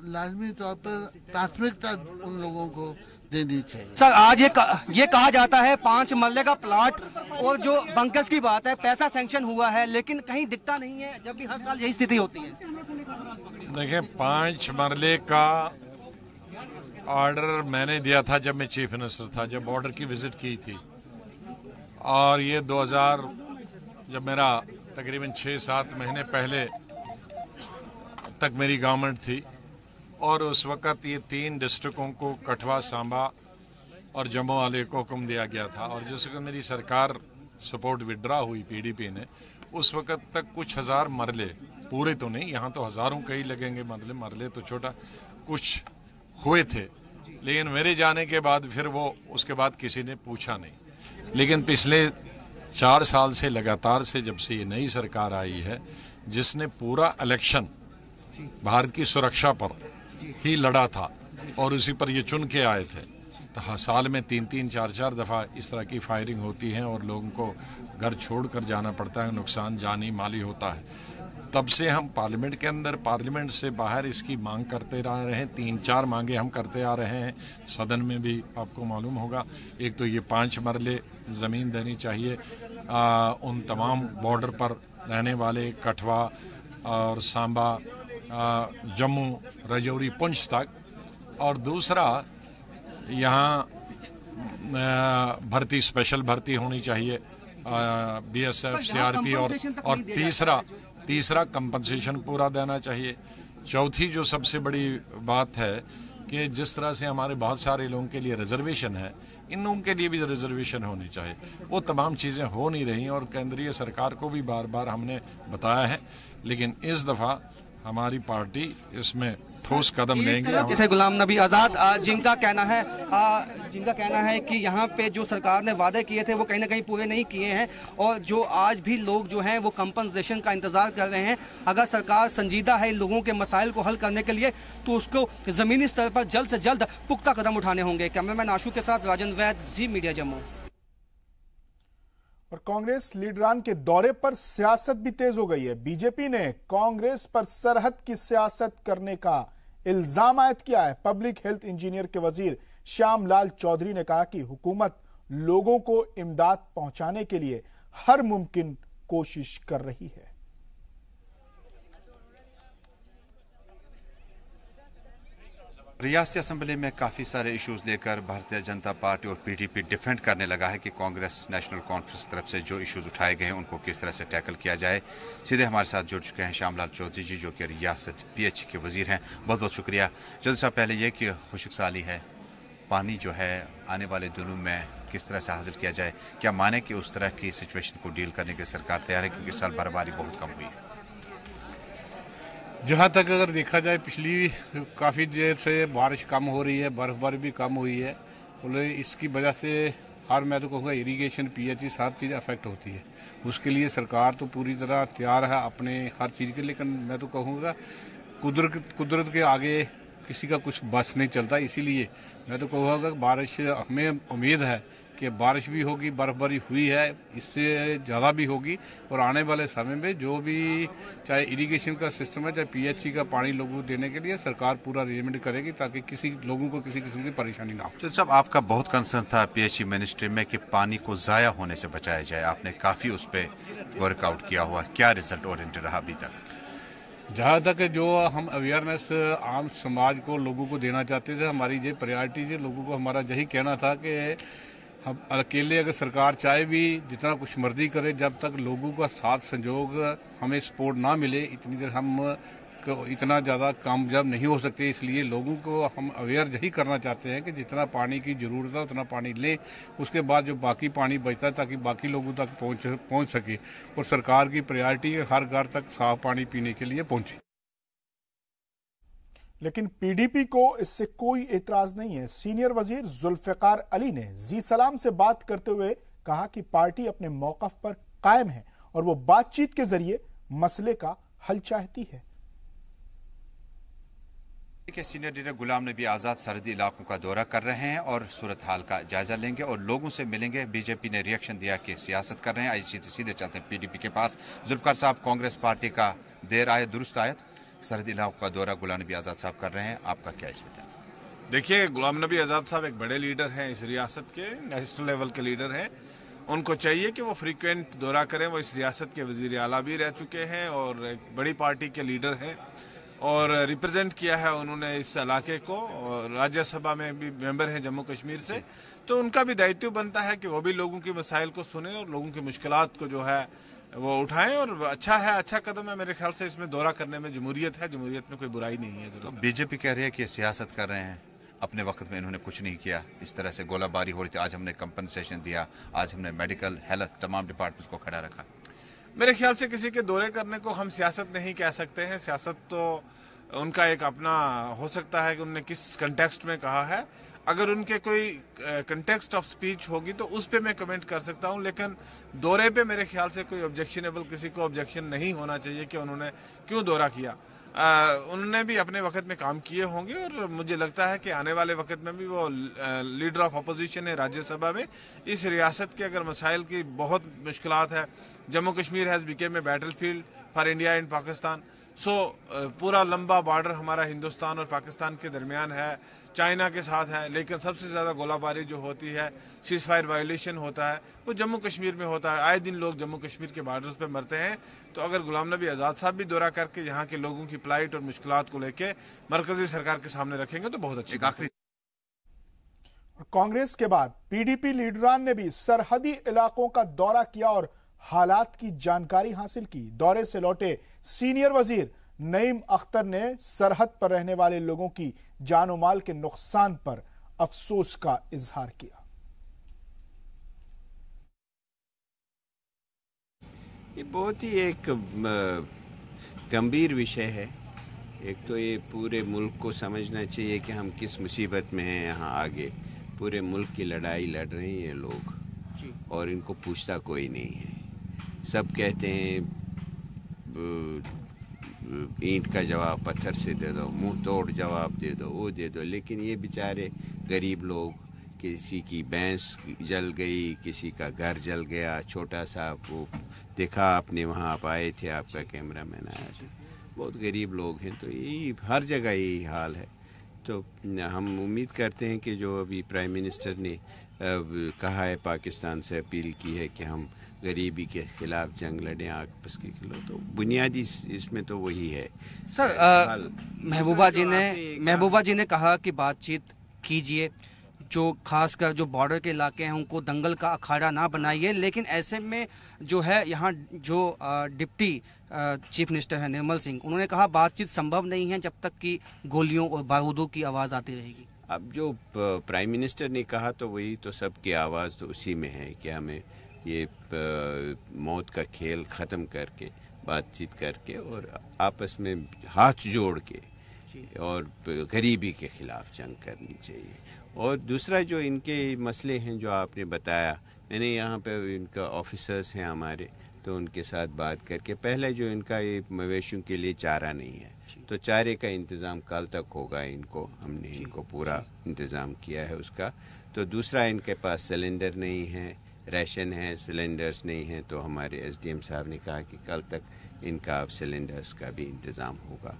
लाजमी तौर पर प्राथमिकता उन लोगों को देनी चाहिए। सर आज ये कहा जाता है 5 मरले का प्लाट और जो बंकर्स की बात है, पैसा सैंक्शन हुआ है लेकिन कहीं दिखता नहीं है, जब भी हर साल यही स्थिति होती है। देखिए 5 मरले का ऑर्डर मैंने दिया था जब मैं चीफ मिनिस्टर था, जब बॉर्डर की विजिट की थी, और ये 2000 जब मेरा तकरीबन 6-7 महीने पहले तक मेरी गवर्नमेंट थी, और उस वक़्त ये 3 डिस्ट्रिक्टों को कठवा, सांबा और जम्मू वाले को हुक्म दिया गया था। और जिस वक्त मेरी सरकार सपोर्ट विड्रा हुई पीडीपी ने, उस वक़्त तक कुछ हज़ार मरले, पूरे तो नहीं, यहाँ तो हज़ारों कई लगेंगे मरले तो छोटा कुछ हुए थे, लेकिन मेरे जाने के बाद फिर वो उसके बाद किसी ने पूछा नहीं। लेकिन पिछले 4 साल से लगातार से जब से ये नई सरकार आई है, जिसने पूरा इलेक्शन भारत की सुरक्षा पर ही लड़ा था और उसी पर ये चुन के आए थे, तो हर साल में 3-3, 4-4 दफ़ा इस तरह की फायरिंग होती है और लोगों को घर छोड़कर जाना पड़ता है, नुकसान जानी माली होता है। तब से हम पार्लियामेंट के अंदर, पार्लियामेंट से बाहर इसकी मांग करते रह रहे हैं। 3-4 मांगे हम करते आ रहे हैं, सदन में भी आपको मालूम होगा। एक तो ये 5 मरले ज़मीन देनी चाहिए उन तमाम बॉर्डर पर रहने वाले कठवा और सांबा, जम्मू, राजौरी, पुंछ तक, और दूसरा यहाँ भर्ती, स्पेशल भर्ती होनी चाहिए BSF, CRP, और तीसरा कंपनसेशन पूरा देना चाहिए। चौथी जो सबसे बड़ी बात है कि जिस तरह से हमारे बहुत सारे लोगों के लिए रिजर्वेशन है, इन लोगों के लिए भी रिजर्वेशन होनी चाहिए। वो तमाम चीज़ें हो नहीं रही और केंद्रीय सरकार को भी बार बार हमने बताया है, लेकिन इस दफ़ा हमारी पार्टी इसमें ठोस कदम लेंगे। जैसे गुलाम नबी आज़ाद जिनका कहना है कि यहाँ पे जो सरकार ने वादे किए थे वो कहीं ना कहीं पूरे नहीं किए हैं, और जो आज भी लोग जो हैं वो कंपनसेशन का इंतज़ार कर रहे हैं। अगर सरकार संजीदा है इन लोगों के मसाइल को हल करने के लिए, तो उसको ज़मीनी स्तर पर जल्द से जल्द पुख्ता कदम उठाने होंगे। कैमरामैन आशू के साथ राजन वैद, जी मीडिया, जम्मू। और कांग्रेस लीडरान के दौरे पर सियासत भी तेज हो गई है। बीजेपी ने कांग्रेस पर सरहद की सियासत करने का इल्जाम आयद किया है। पब्लिक हेल्थ इंजीनियर के वजीर श्याम लाल चौधरी ने कहा कि हुकूमत लोगों को इमदाद पहुंचाने के लिए हर मुमकिन कोशिश कर रही है। रियासती असेंबली में काफ़ी सारे इश्यूज लेकर भारतीय जनता पार्टी और पीडीपी डिफेंड करने लगा है कि कांग्रेस नेशनल कॉन्फ्रेंस तरफ से जो इश्यूज उठाए गए हैं उनको किस तरह से टैकल किया जाए। सीधे हमारे साथ जुड़ चुके हैं श्यामलाल चौधरी जी, जो कि रियासत पीएच के वजीर हैं। बहुत बहुत शुक्रिया। चौधरी साहब, पहले ये कि खुशक साली है, पानी जो है आने वाले दिनों में किस तरह से हासिल किया जाए, क्या माने कि उस तरह की सिचुएशन को डील करने के सरकार तैयार है, क्योंकि इस साल बर्फबारी बहुत कम हुई है? जहाँ तक अगर देखा जाए पिछली काफ़ी देर से बारिश कम हो रही है, बर्फबारी भी कम हुई है, बोले इसकी वजह से मैं तो कहूँगा इरिगेशन, पीएचई हर चीज़ अफेक्ट होती है। उसके लिए सरकार तो पूरी तरह तैयार है अपने हर चीज़ के, लेकिन मैं तो कहूँगा कुदरत के आगे किसी का कुछ बस नहीं चलता। इसीलिए मैं तो कहूँगा बारिश, हमें उम्मीद है कि बारिश भी होगी, बर्फबारी हुई है, इससे ज़्यादा भी होगी, और आने वाले समय में जो भी चाहे इरिगेशन का सिस्टम है, चाहे पीएचई का पानी लोगों को देने के लिए सरकार पूरा अरेंजमेंट करेगी ताकि किसी लोगों को किसी किस्म की परेशानी ना हो। तो साहब, आपका बहुत कंसर्न था पीएचई मिनिस्ट्री में कि पानी को ज़ाया होने से बचाया जाए, आपने काफ़ी उस पर वर्कआउट किया हुआ, क्या रिजल्ट ओरिएंटेड रहा अभी तक? जहाँ तक जो हम अवेयरनेस आम समाज को लोगों को देना चाहते थे, हमारी ये प्रायोरिटी थी, लोगों को हमारा यही कहना था कि हम अकेले अगर सरकार चाहे भी जितना कुछ मर्जी करे, जब तक लोगों का साथ संजोग हमें सपोर्ट ना मिले, इतनी देर हम इतना ज़्यादा कामयाब नहीं हो सकते। इसलिए लोगों को हम अवेयर यही करना चाहते हैं कि जितना पानी की ज़रूरत है उतना पानी लें, उसके बाद जो बाकी पानी बचता है ताकि बाकी लोगों तक पहुँच सके, और सरकार की प्रायोरिटी है हर घर तक साफ पानी पीने के लिए पहुँचे। लेकिन पीडीपी को इससे कोई एतराज नहीं है। सीनियर वजीर जुल्फिकार अली ने जी सलाम से बात करते हुए कहा कि पार्टी अपने मौक़िफ़ पर कायम है और वो बातचीत के जरिए मसले का हल चाहती है। सीनियर लीडर गुलाम नबी आज़ाद सरहदी इलाकों का दौरा कर रहे हैं और सूरत हाल का जायजा लेंगे और लोगों से मिलेंगे। बीजेपी ने रिएक्शन दिया कि सियासत कर रहे हैं। आइए सीधे चलते हैं पीडीपी के पास। जुल्फिकार साहब, कांग्रेस पार्टी का देर आयत दुरुस्त आयत, सरहदी इलाकों का दौरा गुलाम नबी आज़ाद साहब कर रहे हैं, आपका क्या इसमें? देखिए, गुलाम नबी आज़ाद साहब एक बड़े लीडर हैं इस रियासत के, नेशनल लेवल के लीडर हैं। उनको चाहिए कि वो फ्रीक्वेंट दौरा करें। वो इस रियासत के वज़ीर आला भी रह चुके हैं और एक बड़ी पार्टी के लीडर हैं और रिप्रेजेंट किया है उन्होंने इस इलाके को, और राज्यसभा में भी मेंबर हैं जम्मू कश्मीर से। तो उनका भी दायित्व बनता है कि वो भी लोगों के मसाइल को सुने और लोगों की मुश्किलात को जो है वो उठाएं। और अच्छा है, अच्छा कदम है मेरे ख्याल से। इसमें दौरा करने में जमहूरियत है, जमहूरियत में कोई बुराई नहीं है। तो बीजेपी कह रही है कि सियासत कर रहे हैं, अपने वक्त में इन्होंने कुछ नहीं किया, इस तरह से गोलाबारी हो रही थी, आज हमने कंपनसेशन दिया, आज हमने मेडिकल, हेल्थ, तमाम डिपार्टमेंट्स को खड़ा रखा। मेरे ख्याल से किसी के दौरे करने को हम सियासत नहीं कह सकते हैं। सियासत तो उनका एक अपना हो सकता है कि उन्होंने किस कंटेक्स्ट में कहा है। अगर उनके कोई कंटेक्स्ट ऑफ स्पीच होगी तो उस पे मैं कमेंट कर सकता हूं, लेकिन दौरे पे मेरे ख्याल से कोई ऑब्जेक्शनेबल, किसी को ऑब्जेक्शन नहीं होना चाहिए कि उन्होंने क्यों दौरा किया। उन्होंने भी अपने वक्त में काम किए होंगे और मुझे लगता है कि आने वाले वक्त में भी वो लीडर ऑफ अपोजिशन है राज्यसभा में। इस रियासत के अगर मसाइल की बहुत मुश्किलात है, Jammu Kashmir has become a battlefield for India and Pakistan. So पूरा लंबा बॉर्डर हमारा हिंदुस्तान और पाकिस्तान के दरमियान है, चाइना के साथ है, लेकिन सबसे ज़्यादा गोलाबारी जो होती है, सीज फायर वायलेशन होता है, वो जम्मू कश्मीर में होता है। आए दिन लोग जम्मू कश्मीर के बॉर्डर्स पे मरते हैं। तो अगर गुलाम नबी आज़ाद साहब भी दौरा करके यहाँ के लोगों की प्लाइट और मुश्किलात को लेके मरकजी सरकार के सामने रखेंगे तो बहुत अच्छी बात है। कांग्रेस के बाद पीडीपी लीडरान ने भी सरहदी इलाकों का दौरा किया और हालात की जानकारी हासिल की। दौरे से लौटे सीनियर वजीर नईम अख्तर ने सरहद पर रहने वाले लोगों की जानो माल के नुकसान पर अफसोस का इजहार किया। ये बहुत ही एक गंभीर विषय है। एक तो ये पूरे मुल्क को समझना चाहिए कि हम किस मुसीबत में हैं। यहाँ आगे पूरे मुल्क की लड़ाई लड़ रहे हैं ये लोग और इनको पूछता कोई नहीं है। सब कहते हैं ईंट का जवाब पत्थर से दे दो, मुंह तोड़ जवाब दे दो, वो दे दो, लेकिन ये बेचारे गरीब लोग, किसी की भैंस जल गई, किसी का घर जल गया, छोटा सा वो देखा आपने, वहाँ आप आए थे, आपका कैमरामैन आया था, बहुत गरीब लोग हैं, तो यही हर जगह यही हाल है। तो हम उम्मीद करते हैं कि जो अभी प्राइम मिनिस्टर ने कहा है, पाकिस्तान से अपील की है कि हम गरीबी के खिलाफ जंग लड़ें आपस के खिलाफ, तो बुनियादी इसमें तो वही है। सर महबूबा जी ने कहा कि बातचीत कीजिए, जो खासकर जो बॉर्डर के इलाके हैं उनको दंगल का अखाड़ा ना बनाइए, लेकिन ऐसे में जो है यहाँ जो डिप्टी चीफ मिनिस्टर है निर्मल सिंह, उन्होंने कहा बातचीत संभव नहीं है जब तक कि गोलियों और बारूदों की आवाज़ आती रहेगी। अब जो प्राइम मिनिस्टर ने कहा तो वही तो सबकी आवाज़ तो उसी में है कि हमें ये मौत का खेल ख़त्म करके, बातचीत करके और आपस में हाथ जोड़ के और गरीबी के ख़िलाफ़ जंग करनी चाहिए। और दूसरा जो इनके मसले हैं जो आपने बताया, मैंने यहाँ पे इनका ऑफिसर्स हैं हमारे, तो उनके साथ बात करके, पहले जो इनका ये मवेशियों के लिए चारा नहीं है, तो चारे का इंतज़ाम कल तक होगा, हमने इनको पूरा इंतज़ाम किया है उसका। तो दूसरा इनके पास सिलेंडर नहीं है, राशन है, सिलेंडर्स नहीं हैं, तो हमारे एसडीएम साहब ने कहा कि कल तक इनका अब सिलेंडर्स का भी इंतज़ाम होगा।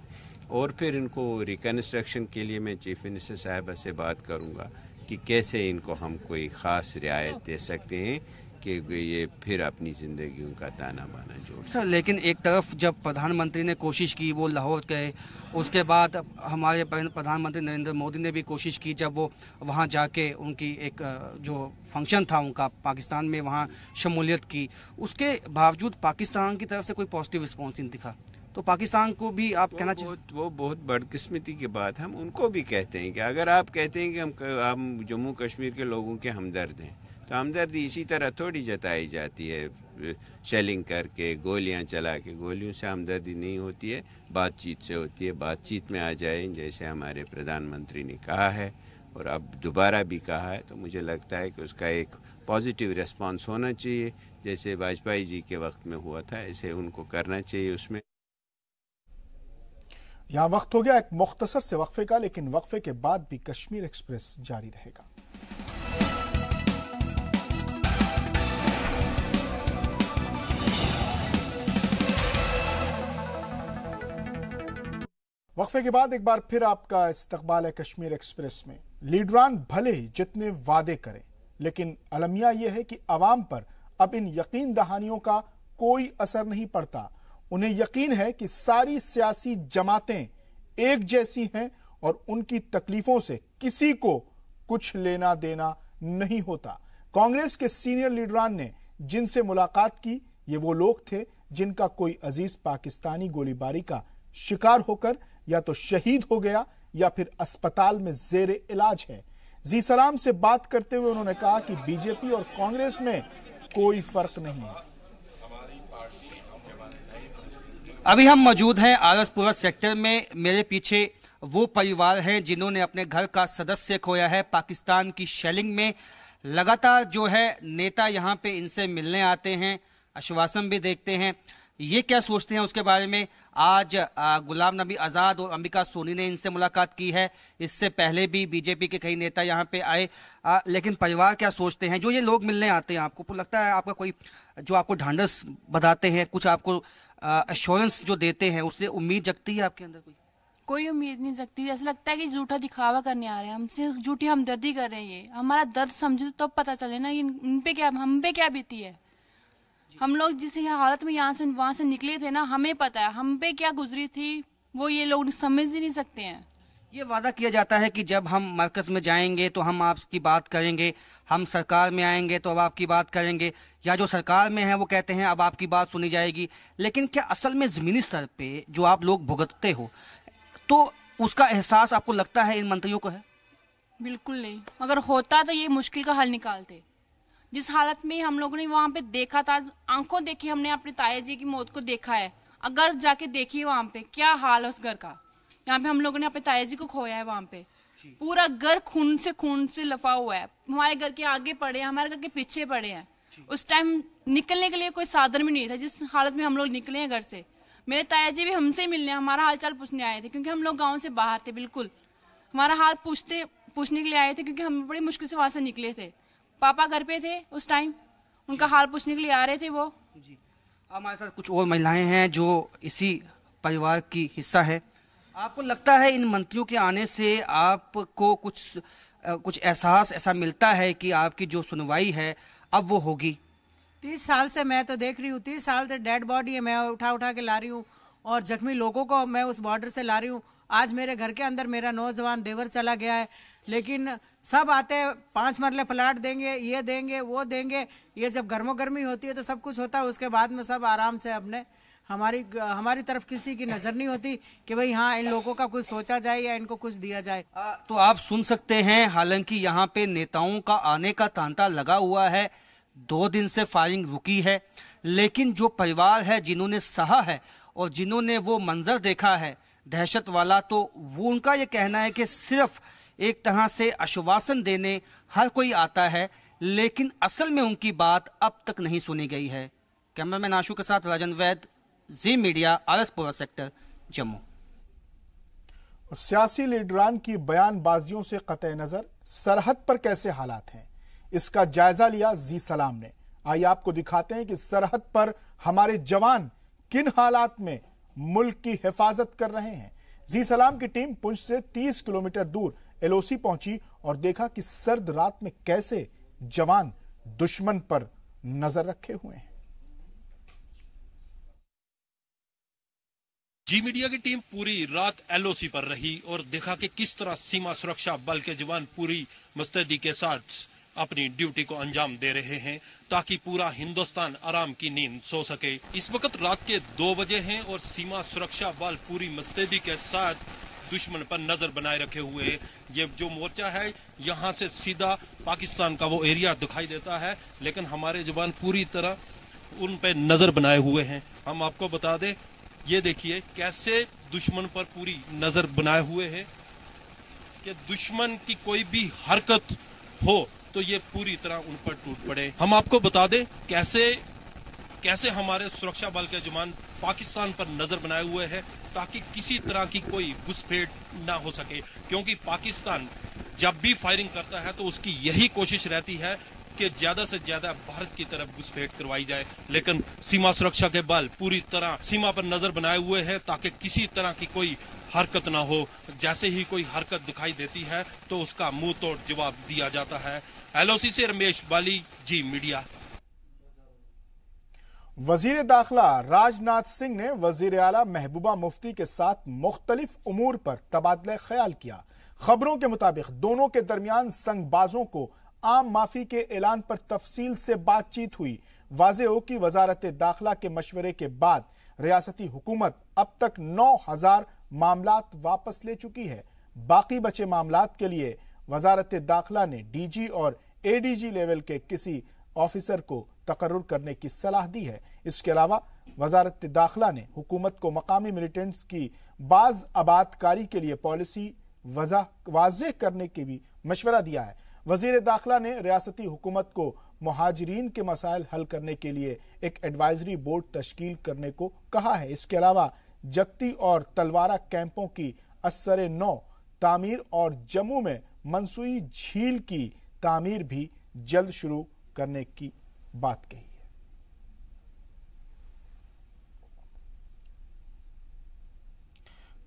और फिर इनको रिकन्स्ट्रक्शन के लिए मैं चीफ मिनिस्टर साहब से बात करूंगा कि कैसे इनको हम कोई ख़ास रियायत दे सकते हैं कि ये फिर अपनी ज़िंदगियों का ताना बाना जोड़। सर लेकिन एक तरफ जब प्रधानमंत्री ने कोशिश की, वो लाहौर गए, उसके बाद हमारे प्रधानमंत्री नरेंद्र मोदी ने भी कोशिश की, जब वो वहाँ जाके उनकी एक जो फंक्शन था उनका पाकिस्तान में, वहाँ शमूलियत की, उसके बावजूद पाकिस्तान की तरफ से कोई पॉजिटिव रिस्पॉन्स नहीं दिखा। तो पाकिस्तान को भी आप कहना चाहिए वो बहुत बदकिस्मती की बात, हम उनको भी कहते हैं कि अगर आप कहते हैं कि हम जम्मू कश्मीर के लोगों के हमदर्द हैं, तो हमदर्दी इसी तरह थोड़ी जताई जाती है शेलिंग करके, गोलियां चला के। गोलियों से हमदर्दी नहीं होती है, बातचीत से होती है। बातचीत में आ जाए, जैसे हमारे प्रधानमंत्री ने कहा है और अब दोबारा भी कहा है, तो मुझे लगता है कि उसका एक पॉजिटिव रिस्पांस होना चाहिए, जैसे वाजपेयी जी के वक्त में हुआ था, ऐसे उनको करना चाहिए। उसमें यहां वक्त हो गया एक मुख्तसर से वक्फे का, लेकिन वक्फे के बाद भी कश्मीर एक्सप्रेस जारी रहेगा। वक्फे के बाद एक बार फिर आपका इस्तकबाल है कश्मीर एक्सप्रेस में। लीडरान भले ही जितने वादे करें, लेकिन अलमिया यह है कि अवाम पर अब इन यकीन दहानियों का कोई असर नहीं पड़ता। उन्हें यकीन है कि सारी सियासी जमातें एक जैसी हैं और उनकी तकलीफों से किसी को कुछ लेना देना नहीं होता। कांग्रेस के सीनियर लीडरान ने जिनसे मुलाकात की, ये वो लोग थे जिनका कोई अजीज पाकिस्तानी गोलीबारी का शिकार होकर या तो शहीद हो गया या फिर अस्पताल में जेर इलाज है। जी सलाम से बात करते हुए उन्होंने कहा कि बीजेपी और कांग्रेस में कोई फर्क नहीं है। अभी हम मौजूद हैं आरसपुरा सेक्टर में। मेरे पीछे वो परिवार हैं जिन्होंने अपने घर का सदस्य खोया है पाकिस्तान की शेलिंग में। लगातार जो है नेता यहाँ पे इनसे मिलने आते हैं, आश्वासन भी देखते हैं। ये क्या सोचते हैं उसके बारे में आज गुलाम नबी आज़ाद और अंबिका सोनी ने इनसे मुलाकात की है। इससे पहले भी बीजेपी के कई नेता यहाँ पे आए, लेकिन परिवार क्या सोचते हैं? जो ये लोग मिलने आते हैं, आपको लगता है आपका कोई जो आपको ढांढस बताते हैं, कुछ आपको एश्योरेंस जो देते हैं, उससे उम्मीद जगती है आपके अंदर? कोई उम्मीद नहीं जगती। ऐसा लगता है कि झूठा दिखावा करने आ रहे हैं, हमसे झूठी हमदर्दी कर रहे हैं। ये हमारा दर्द समझे तो पता चले ना इन पे क्या, हम पे क्या बीती है। हम लोग जिस हालत में यहाँ से वहाँ से निकले थे ना, हमें पता है हम पे क्या गुजरी थी, वो ये लोग समझ ही नहीं सकते हैं। ये वादा किया जाता है कि जब हम मरकज में जाएंगे तो हम आपकी बात करेंगे, हम सरकार में आएंगे तो अब आपकी बात करेंगे, या जो सरकार में है वो कहते हैं अब आपकी बात सुनी जाएगी। लेकिन क्या असल में ज़मीनी स्तर पे जो आप लोग भुगतते हो, तो उसका एहसास आपको लगता है इन मंत्रियों को है? बिल्कुल नहीं। अगर होता तो ये मुश्किल का हल निकालते। जिस हालत में हम लोगों ने वहाँ पे देखा था, आंखों देखी, हमने अपने ताया जी की मौत को देखा है। अगर जाके देखिए वहाँ पे क्या हाल है उस घर का। यहाँ पे हम लोगों ने अपने ताया जी को खोया है, वहाँ पे पूरा घर खून से लफा हुआ है। हमारे घर के आगे पड़े हैं, हमारे घर के पीछे पड़े हैं। उस टाइम निकलने के लिए कोई साधन भी नहीं था, जिस हालत में हम लोग निकले हैं घर से। मेरे ताया जी भी हमसे मिलने, हमारा हाल चाल पूछने आए थे, क्योंकि हम लोग गाँव से बाहर थे। बिल्कुल हमारा हाल पूछने के लिए आए थे, क्योंकि हम बड़ी मुश्किल से वहाँ से निकले थे। पापा घर पे थे उस टाइम, उनका हाल पूछने के लिए आ रहे थे वो। जी, हमारे साथ कुछ और महिलाएं हैं जो इसी परिवार की हिस्सा है। आपको लगता है इन मंत्रियों के आने से आपको कुछ एहसास ऐसा मिलता है कि आपकी जो सुनवाई है अब वो होगी? 30 साल से मैं तो देख रही हूँ, 30 साल से डेड बॉडी है, मैं उठा के ला रही हूँ और जख्मी लोगों को मैं उस बॉर्डर से ला रही हूँ। आज मेरे घर के अंदर मेरा नौजवान देवर चला गया है, लेकिन सब आते हैं 5 मरले प्लाट देंगे, ये देंगे, वो देंगे। ये जब गर्मो गर्मी होती है तो सब कुछ होता है, उसके बाद में सब आराम से अपने हमारी तरफ किसी की नजर नहीं होती कि भाई हाँ इन लोगों का कुछ सोचा जाए या इनको कुछ दिया जाए। तो आप सुन सकते हैं, हालांकि यहाँ पे नेताओं का आने का तांता लगा हुआ है, 2 दिन से फायरिंग रुकी है, लेकिन जो परिवार है जिन्होंने सहा है और जिन्होंने वो मंजर देखा है दहशत वाला, तो वो उनका ये कहना है कि सिर्फ एक तरह से आश्वासन देने हर कोई आता है, लेकिन असल में उनकी बात अब तक नहीं सुनी गई है। कैमरामैन आशु के साथ राजन वैद, जी मीडिया, आरएसपुरा सेक्टर, जम्मू। सियासी लीडरान की बयानबाजियों से कतई नजर सरहद पर कैसे हालात हैं, इसका जायजा लिया जी सलाम ने। आइए आपको दिखाते हैं कि सरहद पर हमारे जवान किन हालात में मुल्क की हिफाजत कर रहे हैं। जी सलाम की टीम पुंछ से 30 किलोमीटर दूर एलओसी पहुंची और देखा कि सर्द रात में कैसे जवान दुश्मन पर नजर रखे हुए हैं। जी मीडिया की टीम पूरी रात एलओसी पर रही और देखा कि किस तरह सीमा सुरक्षा बल के जवान पूरी मुस्तैदी के साथ अपनी ड्यूटी को अंजाम दे रहे हैं ताकि पूरा हिंदुस्तान आराम की नींद सो सके। इस वक्त रात के 2 बजे हैं और सीमा सुरक्षा बल पूरी मुस्तैदी के साथ दुश्मन पर नजर बनाए रखे हुए हैं। ये जो मोर्चा है यहाँ से सीधा पाकिस्तान का वो एरिया दिखाई देता है, लेकिन हमारे जवान पूरी तरह उन पे नजर बनाए हुए हैं। हम आपको बता दें, ये देखिए कैसे दुश्मन पर पूरी नजर बनाए हुए हैं कि दुश्मन की कोई भी हरकत हो तो ये पूरी तरह उन पर टूट पड़े। हम आपको बता दें कैसे हमारे सुरक्षा बल के जवान पाकिस्तान पर नजर बनाए हुए हैं ताकि किसी तरह की कोई घुसपैठ ना हो सके, क्योंकि पाकिस्तान जब भी फायरिंग करता है तो उसकी यही कोशिश रहती है कि ज्यादा से ज्यादा भारत की तरफ घुसपैठ करवाई जाए। लेकिन सीमा सुरक्षा के बल पूरी तरह सीमा पर नजर बनाए हुए हैं ताकि किसी तरह की कोई हरकत ना हो। जैसे ही कोई हरकत दिखाई देती है तो उसका मुंह तोड़ जवाब दिया जाता है। एलओसी से रमेश बाली, जी मीडिया। वजीर दाखिला राजनाथ सिंह ने वजीर आला महबूबा मुफ्ती के साथ मुख्तलिफ उमूर पर तबादला ख्याल किया। खबरों के मुताबिक दोनों के दरमियान संगबाजों को आम माफी के ऐलान पर तफसील से बातचीत हुई। वाज़ेह हो कि वजारत दाखिला के मशवरे के बाद रियासती हुकूमत अब तक 9000 मामलात वापस ले चुकी है। बाकी बचे मामलात के लिए वजारत दाखिला ने डीजी और एडीजी लेवल के किसी ऑफिसर को तकर्रुर करने की सलाह दी है। इसके अलावा वजारत दाखिला ने हुकूमत को मकामी मिलिटेंट्स की बाज आबादकारी के लिए पॉलिसी वाज़ेह करने की भी मशवरा दिया है। वजीर दाखिला ने रियासती हुकूमत को मुहाजिरीन के मसाइल हल करने के लिए एक एडवाइजरी बोर्ड तश्कील करने को कहा है। इसके अलावा जगती और तलवारा कैंपों की असर नौ तामीर और जम्मू में मनसूई झील की तामीर भी जल्द शुरू करने की बात कही है।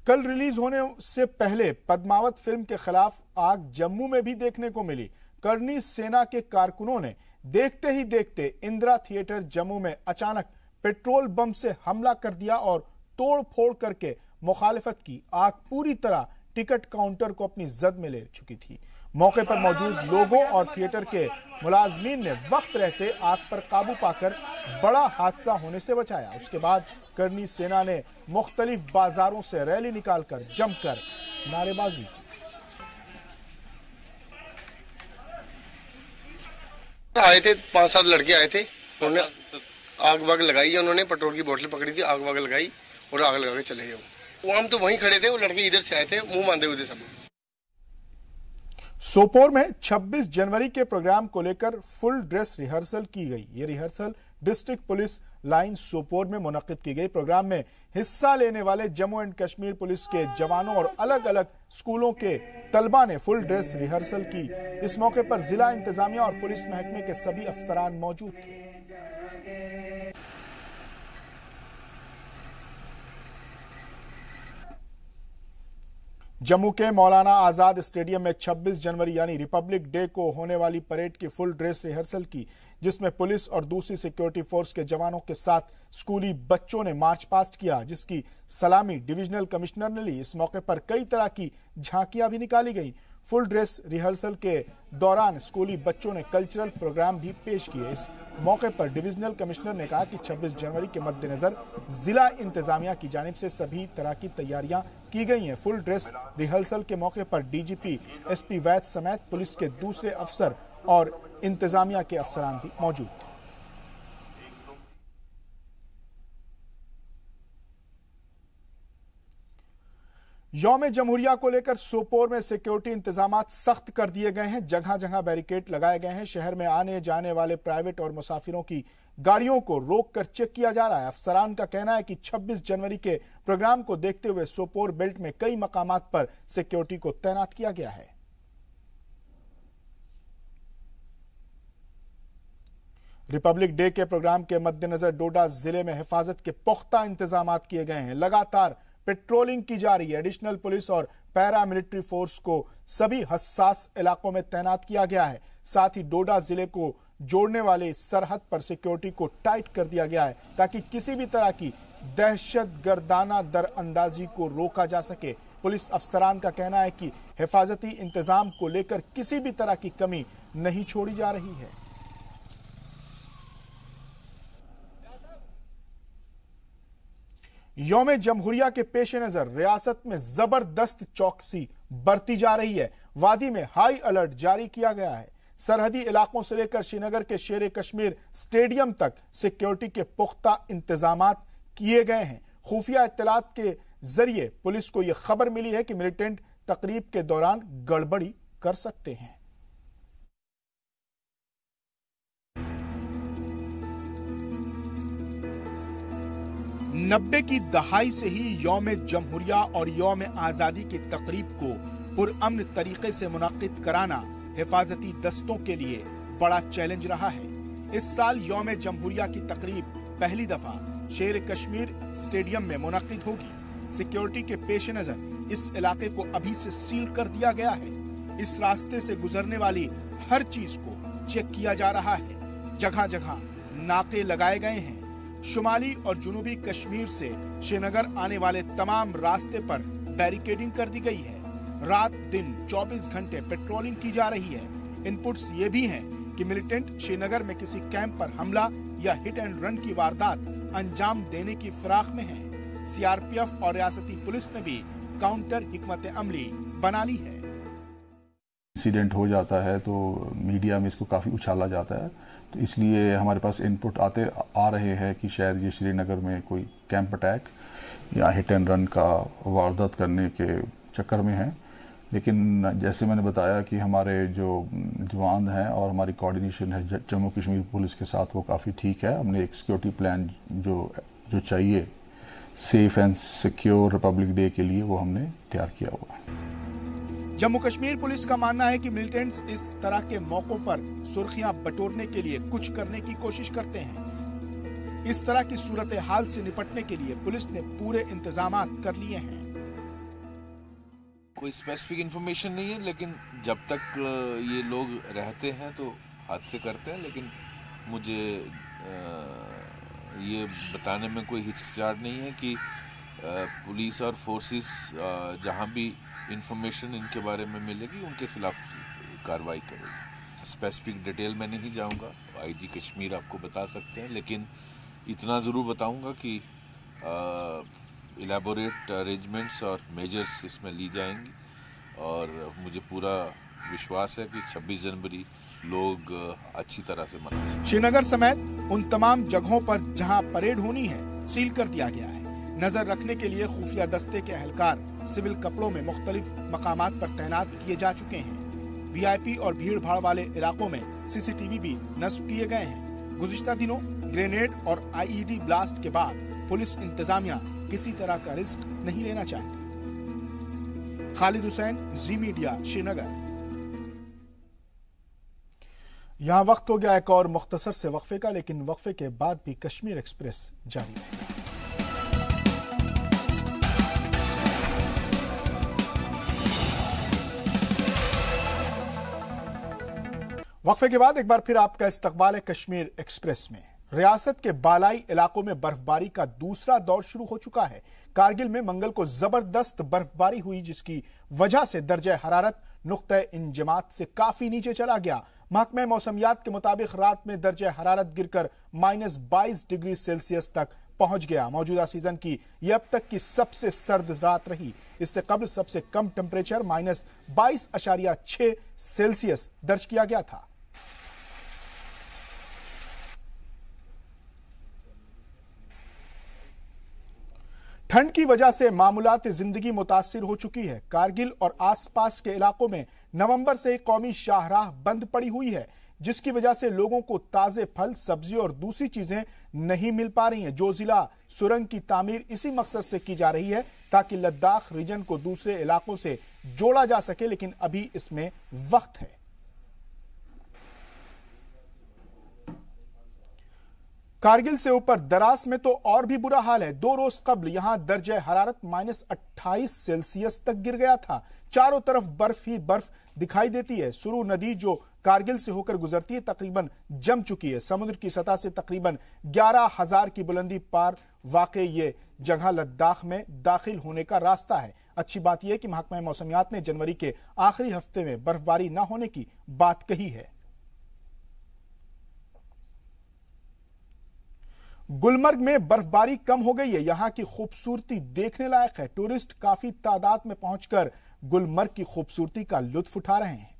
कल रिलीज होने से पहले पद्मावत फिल्म के खिलाफ आग जम्मू में भी देखने को मिली। करनी सेना के कारकुनों ने देखते ही देखते इंदिरा थिएटर जम्मू में अचानक पेट्रोल बम से हमला कर दिया और तोड़ फोड़ करके मुखालिफत की। आग पूरी तरह टिकट काउंटर को अपनी जद में ले चुकी थी। मौके पर मौजूद लोगों और थिएटर के मुलाजमीन ने वक्त रहते आग पर काबू पाकर बड़ा हादसा होने से बचाया। उसके बाद करनी सेना ने मुख्तलिफ बाजारों से रैली निकालकर जमकर नारेबाजी। आए थे 5-7 लड़के आए थे, उन्होंने आग वाग लगाई है, उन्होंने पेट्रोल की बोतल पकड़ी थी, आग वाग लगाई और आग लगा के चले गए। वो हम तो वहीं खड़े थे, वो लड़के इधर से आए थे, मुंह बांधे हुए थे सब। सोपोर में 26 जनवरी के प्रोग्राम को लेकर फुल ड्रेस रिहर्सल की गई। ये rehearsal district police line Sopore में मुनक्किद की गई। प्रोग्राम में हिस्सा लेने वाले जम्मू एंड कश्मीर पुलिस के जवानों और अलग अलग स्कूलों के तलबा ने फुल ड्रेस रिहर्सल की। इस मौके पर जिला इंतजामिया और पुलिस महकमे के सभी अफसरान मौजूद थे। जम्मू के मौलाना आजाद स्टेडियम में 26 जनवरी यानी रिपब्लिक डे को होने वाली परेड की फुल ड्रेस रिहर्सल की, जिसमें पुलिस और दूसरी सिक्योरिटी फोर्स के जवानों के साथ स्कूली बच्चों ने मार्च पास्ट किया, जिसकी सलामी डिविजनल कमिश्नर ने ली। इस मौके पर कई तरह की झांकियां भी निकाली गई। फुल ड्रेस रिहर्सल के दौरान स्कूली बच्चों ने कल्चरल प्रोग्राम भी पेश किए। इस मौके पर डिविजनल कमिश्नर ने कहा कि 26 जनवरी के मद्देनजर जिला इंतजामिया की जानिब से सभी तरह की तैयारियां की गई हैं। फुल ड्रेस रिहर्सल के मौके पर डीजीपी एसपी वैद समेत पुलिस के दूसरे अफसर और इंतजामिया के अफसरान भी मौजूद थे। यौम जमहूरिया को लेकर सोपोर में सिक्योरिटी इंतजामात सख्त कर दिए गए हैं। जगह जगह बैरिकेड लगाए गए हैं। शहर में आने जाने वाले प्राइवेट और मुसाफिरों की गाड़ियों को रोककर चेक किया जा रहा है। अफसरान का कहना है कि 26 जनवरी के प्रोग्राम को देखते हुए सोपोर बेल्ट में कई मकामात पर सिक्योरिटी को तैनात किया गया है। रिपब्लिक डे के प्रोग्राम के मद्देनजर डोडा जिले में हिफाजत के पुख्ता इंतजाम किए गए हैं। लगातार पेट्रोलिंग की जा रही है। एडिशनल पुलिस और पैरा मिलिट्री फोर्स को सभी हसास इलाकों में तैनात किया गया है। साथ ही डोडा जिले को जोड़ने वाले सरहद पर सिक्योरिटी को टाइट कर दिया गया है, ताकि किसी भी तरह की दहशतगर्दाना दरअंदाजी को रोका जा सके। पुलिस अफसरान का कहना है कि हिफाजती इंतजाम को लेकर किसी भी तरह की कमी नहीं छोड़ी जा रही है। यौम जमहूरिया के पेश नजर रियासत में जबरदस्त चौकसी बरती जा रही है। वादी में हाई अलर्ट जारी किया गया है। सरहदी इलाकों से लेकर श्रीनगर के शेर कश्मीर स्टेडियम तक सिक्योरिटी के पुख्ता इंतजामात किए गए हैं। खुफिया इत्तलात के जरिए पुलिस को यह खबर मिली है कि मिलिटेंट तकरीब के दौरान गड़बड़ी कर सकते हैं। नब्बे की दहाई से ही यौम जमहूरिया और यौम आजादी की तकरीब को पुरअमन तरीके से मुनक्किद कराना हिफाजती दस्तों के लिए बड़ा चैलेंज रहा है। इस साल यौम जमहूरिया की तकरीब पहली दफा शेर कश्मीर स्टेडियम में मुनक्किद होगी। सिक्योरिटी के पेश नजर इस इलाके को अभी से सील कर दिया गया है। इस रास्ते से गुजरने वाली हर चीज को चेक किया जा रहा है। जगह जगह नाके लगाए गए हैं। शुमाली और जुनूबी कश्मीर से श्रीनगर आने वाले तमाम रास्ते पर बैरिकेडिंग कर दी गई है। रात दिन 24 घंटे पेट्रोलिंग की जा रही है। इनपुट्स ये भी हैं कि मिलिटेंट श्रीनगर में किसी कैंप पर हमला या हिट एंड रन की वारदात अंजाम देने की फिराक में है। सीआरपीएफ और रियासती पुलिस ने भी काउंटर हिकमत अमली बना ली है। इंसिडेंट हो जाता है तो मीडिया में इसको काफ़ी उछाला जाता है, तो इसलिए हमारे पास इनपुट आ रहे हैं कि शायद ये श्रीनगर में कोई कैंप अटैक या हिट एंड रन का वारदात करने के चक्कर में है। लेकिन जैसे मैंने बताया कि हमारे जो जवान हैं और हमारी कोऑर्डिनेशन है जम्मू कश्मीर पुलिस के साथ वो काफ़ी ठीक है। हमने एक सिक्योरिटी प्लान जो चाहिए safe and secure Republic day के लिए वो हमने तैयार किया हुआ है। जम्मू कश्मीर पुलिस का मानना है कि मिलिटेंट्स इस तरह के मौकों पर सुर्खियां बटोरने के लिए कुछ करने की कोशिश करते हैं। इस तरह की सूरत हाल से निपटने के लिए पुलिस ने पूरे इंतजामात कर लिए हैं। कोई स्पेसिफिक इंफॉर्मेशन नहीं है, लेकिन जब तक ये लोग रहते हैं तो हादसे करते हैं। लेकिन मुझे ये बताने में कोई हिचकिचाहट नहीं है कि पुलिस और फोर्सेस जहां भी इंफॉर्मेशन इनके बारे में मिलेगी उनके खिलाफ कार्रवाई करेगी। स्पेसिफिक डिटेल में नहीं जाऊंगा, आईजी कश्मीर आपको बता सकते हैं, लेकिन इतना ज़रूर बताऊंगा कि इलेबोरेट अरेंजमेंट्स और मेजर्स इसमें ली जाएंगी और मुझे पूरा विश्वास है कि 26 जनवरी लोग अच्छी तरह से मना सकें। श्रीनगर समेत उन तमाम जगहों पर जहां परेड होनी है सील कर दिया गया है। नजर रखने के लिए खुफिया दस्ते के एहलकार सिविल कपड़ों में मुख्तलिफ मकामात पर तैनात किए जा चुके हैं। वीआईपी और भीड़ भाड़ वाले इलाकों में सीसीटीवी भी नस्ब किए गए हैं। गुज़िश्ता दिनों ग्रेनेड और आईईडी ब्लास्ट के बाद पुलिस इंतजामिया किसी तरह का रिस्क नहीं लेना चाहती। खालिद हुसैन, जी मीडिया, श्रीनगर। यहाँ वक्त हो गया एक और मुख्तसर से वक्फे का, लेकिन वक्फे के बाद भी कश्मीर एक्सप्रेस जारी रहेगा। वक्फे के बाद एक बार फिर आपका इस्तकबाल है कश्मीर एक्सप्रेस में। रियासत के बालाई इलाकों में बर्फबारी का दूसरा दौर शुरू हो चुका है। कारगिल में मंगल को जबरदस्त बर्फबारी हुई, जिसकी वजह से दर्जे हरारत नुक्ते इंजमात से काफी नीचे चला गया। महकमे मौसमियात के मुताबिक रात में दर्जे हरारत गिरकर -22 डिग्री सेल्सियस तक पहुंच गया। मौजूदा सीजन की यह अब तक की सबसे सर्द रात रही। इससे कबल सबसे कम टेम्परेचर -22.6 सेल्सियस दर्ज किया गया था। ठंड की वजह से मामूलात जिंदगी मुतासिर हो चुकी है। कारगिल और आसपास के इलाकों में नवंबर से कौमी शाहराह बंद पड़ी हुई है, जिसकी वजह से लोगों को ताजे फल, सब्जी और दूसरी चीजें नहीं मिल पा रही हैं। जो जिला सुरंग की तामीर इसी मकसद से की जा रही है ताकि लद्दाख रीजन को दूसरे इलाकों से जोड़ा जा सके, लेकिन अभी इसमें वक्त है। कारगिल से ऊपर दरास में तो और भी बुरा हाल है। 2 रोज कबल यहां दर्जे हरारत -28 सेल्सियस तक गिर गया था। चारों तरफ बर्फ ही बर्फ दिखाई देती है। सुरू नदी जो कारगिल से होकर गुजरती है तकरीबन जम चुकी है। समुद्र की सतह से तकरीबन 11,000 की बुलंदी पार वाकई ये जगह लद्दाख में दाखिल होने का रास्ता है। अच्छी बात यह कि महकमा मौसमियात ने जनवरी के आखिरी हफ्ते में बर्फबारी न होने की बात कही है। गुलमर्ग में बर्फबारी कम हो गई है। यहां की खूबसूरती देखने लायक है। टूरिस्ट काफी तादाद में पहुंचकर गुलमर्ग की खूबसूरती का लुत्फ उठा रहे हैं।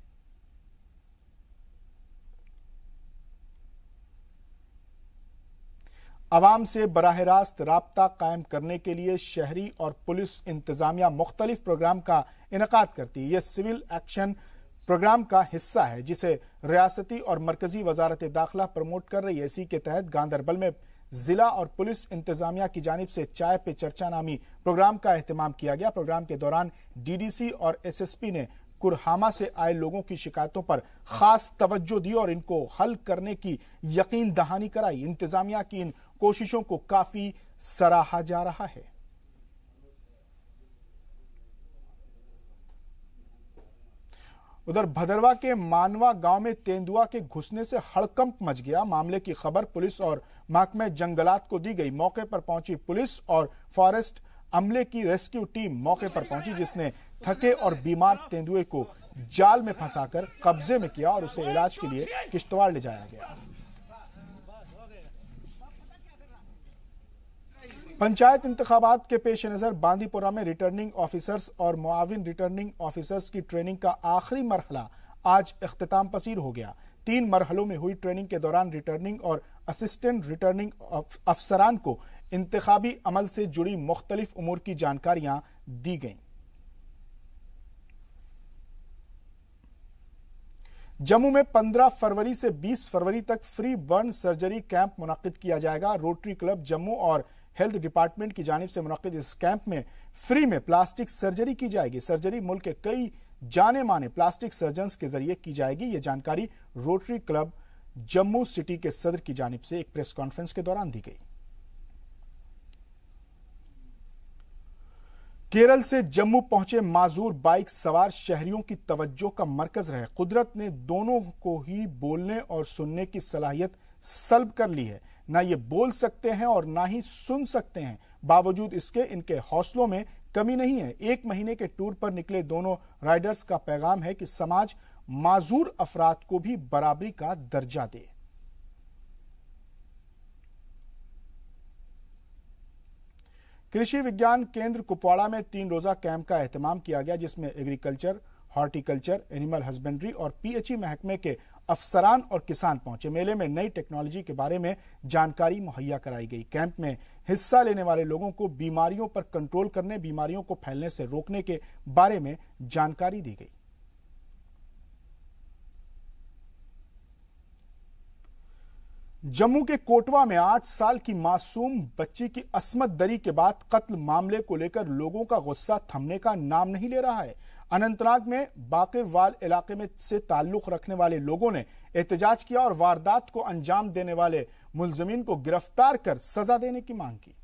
अवाम से बराह रास्त राब्ता कायम करने के लिए शहरी और पुलिस इंतजामिया मुख्तलिफ प्रोग्राम का इनेकाद करती है। यह सिविल एक्शन प्रोग्राम का हिस्सा है जिसे रियासती और मरकजी वजारत दाखिला प्रमोट कर रही है। इसी के तहत गांधरबल में जिला और पुलिस इंतजामिया की जानिब से चाय पे चर्चा नामी प्रोग्राम का एहतमाम किया गया। प्रोग्राम के दौरान डीडीसी और एसएसपी ने कुरहामा से आए लोगों की शिकायतों पर खास तवज्जो दी और इनको हल करने की यकीन दहानी कराई। इंतजामिया की इन कोशिशों को काफी सराहा जा रहा है। उधर भदरवा के मानवा गांव में तेंदुआ के घुसने से हड़कंप मच गया। मामले की खबर पुलिस और महकमे जंगलात को दी गई। मौके पर पहुंची पुलिस और फॉरेस्ट अमले की रेस्क्यू टीम मौके पर पहुंची, जिसने थके और बीमार तेंदुए को जाल में फंसाकर कब्जे में किया और उसे इलाज के लिए किश्तवाड़ ले जाया गया। पंचायत इंतखाबात के पेश नजर बांदीपुरा में रिटर्निंग ऑफिसर्स और मुआविन रिटर्निंग ऑफिसर्स की ट्रेनिंग का आखिरी मरहला आज इख्तिताम पसीर हो गया। 3 मरहलों में हुई ट्रेनिंग के दौरान रिटर्निंग और असिस्टेंट रिटर्निंग अफसरान को इंतखाबी अमल से जुड़ी मुख्तलिफ उमूर की जानकारियां दी गईं। जम्मू में 15 फरवरी से 20 फरवरी तक फ्री बर्न सर्जरी कैंप मुनक्किद किया जाएगा। रोटरी क्लब जम्मू और हेल्थ डिपार्टमेंट की जानिब से मुनक्किद इस कैंप में फ्री में प्लास्टिक सर्जरी की जाएगी। सर्जरी मुल्क के कई जाने माने प्लास्टिक सर्जन्स के जरिए की जाएगी। यह जानकारी रोटरी क्लब जम्मू सिटी के सदर की जानिब से एक प्रेस कॉन्फ्रेंस के दौरान दी गई। केरल से जम्मू पहुंचे माजूर बाइक सवार शहरियों की तवज्जो का मरकज रहे। कुदरत ने दोनों को ही बोलने और सुनने की सलाहियत सल्ब कर ली है। ना ये बोल सकते हैं और ना ही सुन सकते हैं। बावजूद इसके इनके हौसलों में कमी नहीं है। 1 महीने के टूर पर निकले दोनों राइडर्स का पैगाम है कि समाज माजूर अफराद को भी बराबरी का दर्जा दे। कृषि विज्ञान केंद्र कुपवाड़ा में 3 रोजा कैंप का एहतमाम किया गया, जिसमें एग्रीकल्चर, हॉर्टिकल्चर, एनिमल हस्बेंड्री और पीएचई महकमे के अफसरान और किसान पहुंचे। मेले में नई टेक्नोलॉजी के बारे में जानकारी मुहैया कराई गई। कैंप में हिस्सा लेने वाले लोगों को बीमारियों पर कंट्रोल करने, बीमारियों को फैलने से रोकने के बारे में जानकारी दी गई। जम्मू के कोटवा में 8 साल की मासूम बच्ची की अस्मत दरी के बाद कत्ल मामले को लेकर लोगों का गुस्सा थमने का नाम नहीं ले रहा है। अनंतनाग में बाकिरवाल इलाके में से ताल्लुक रखने वाले लोगों ने एहतजाज किया और वारदात को अंजाम देने वाले मुलजमीन को गिरफ्तार कर सजा देने की मांग की।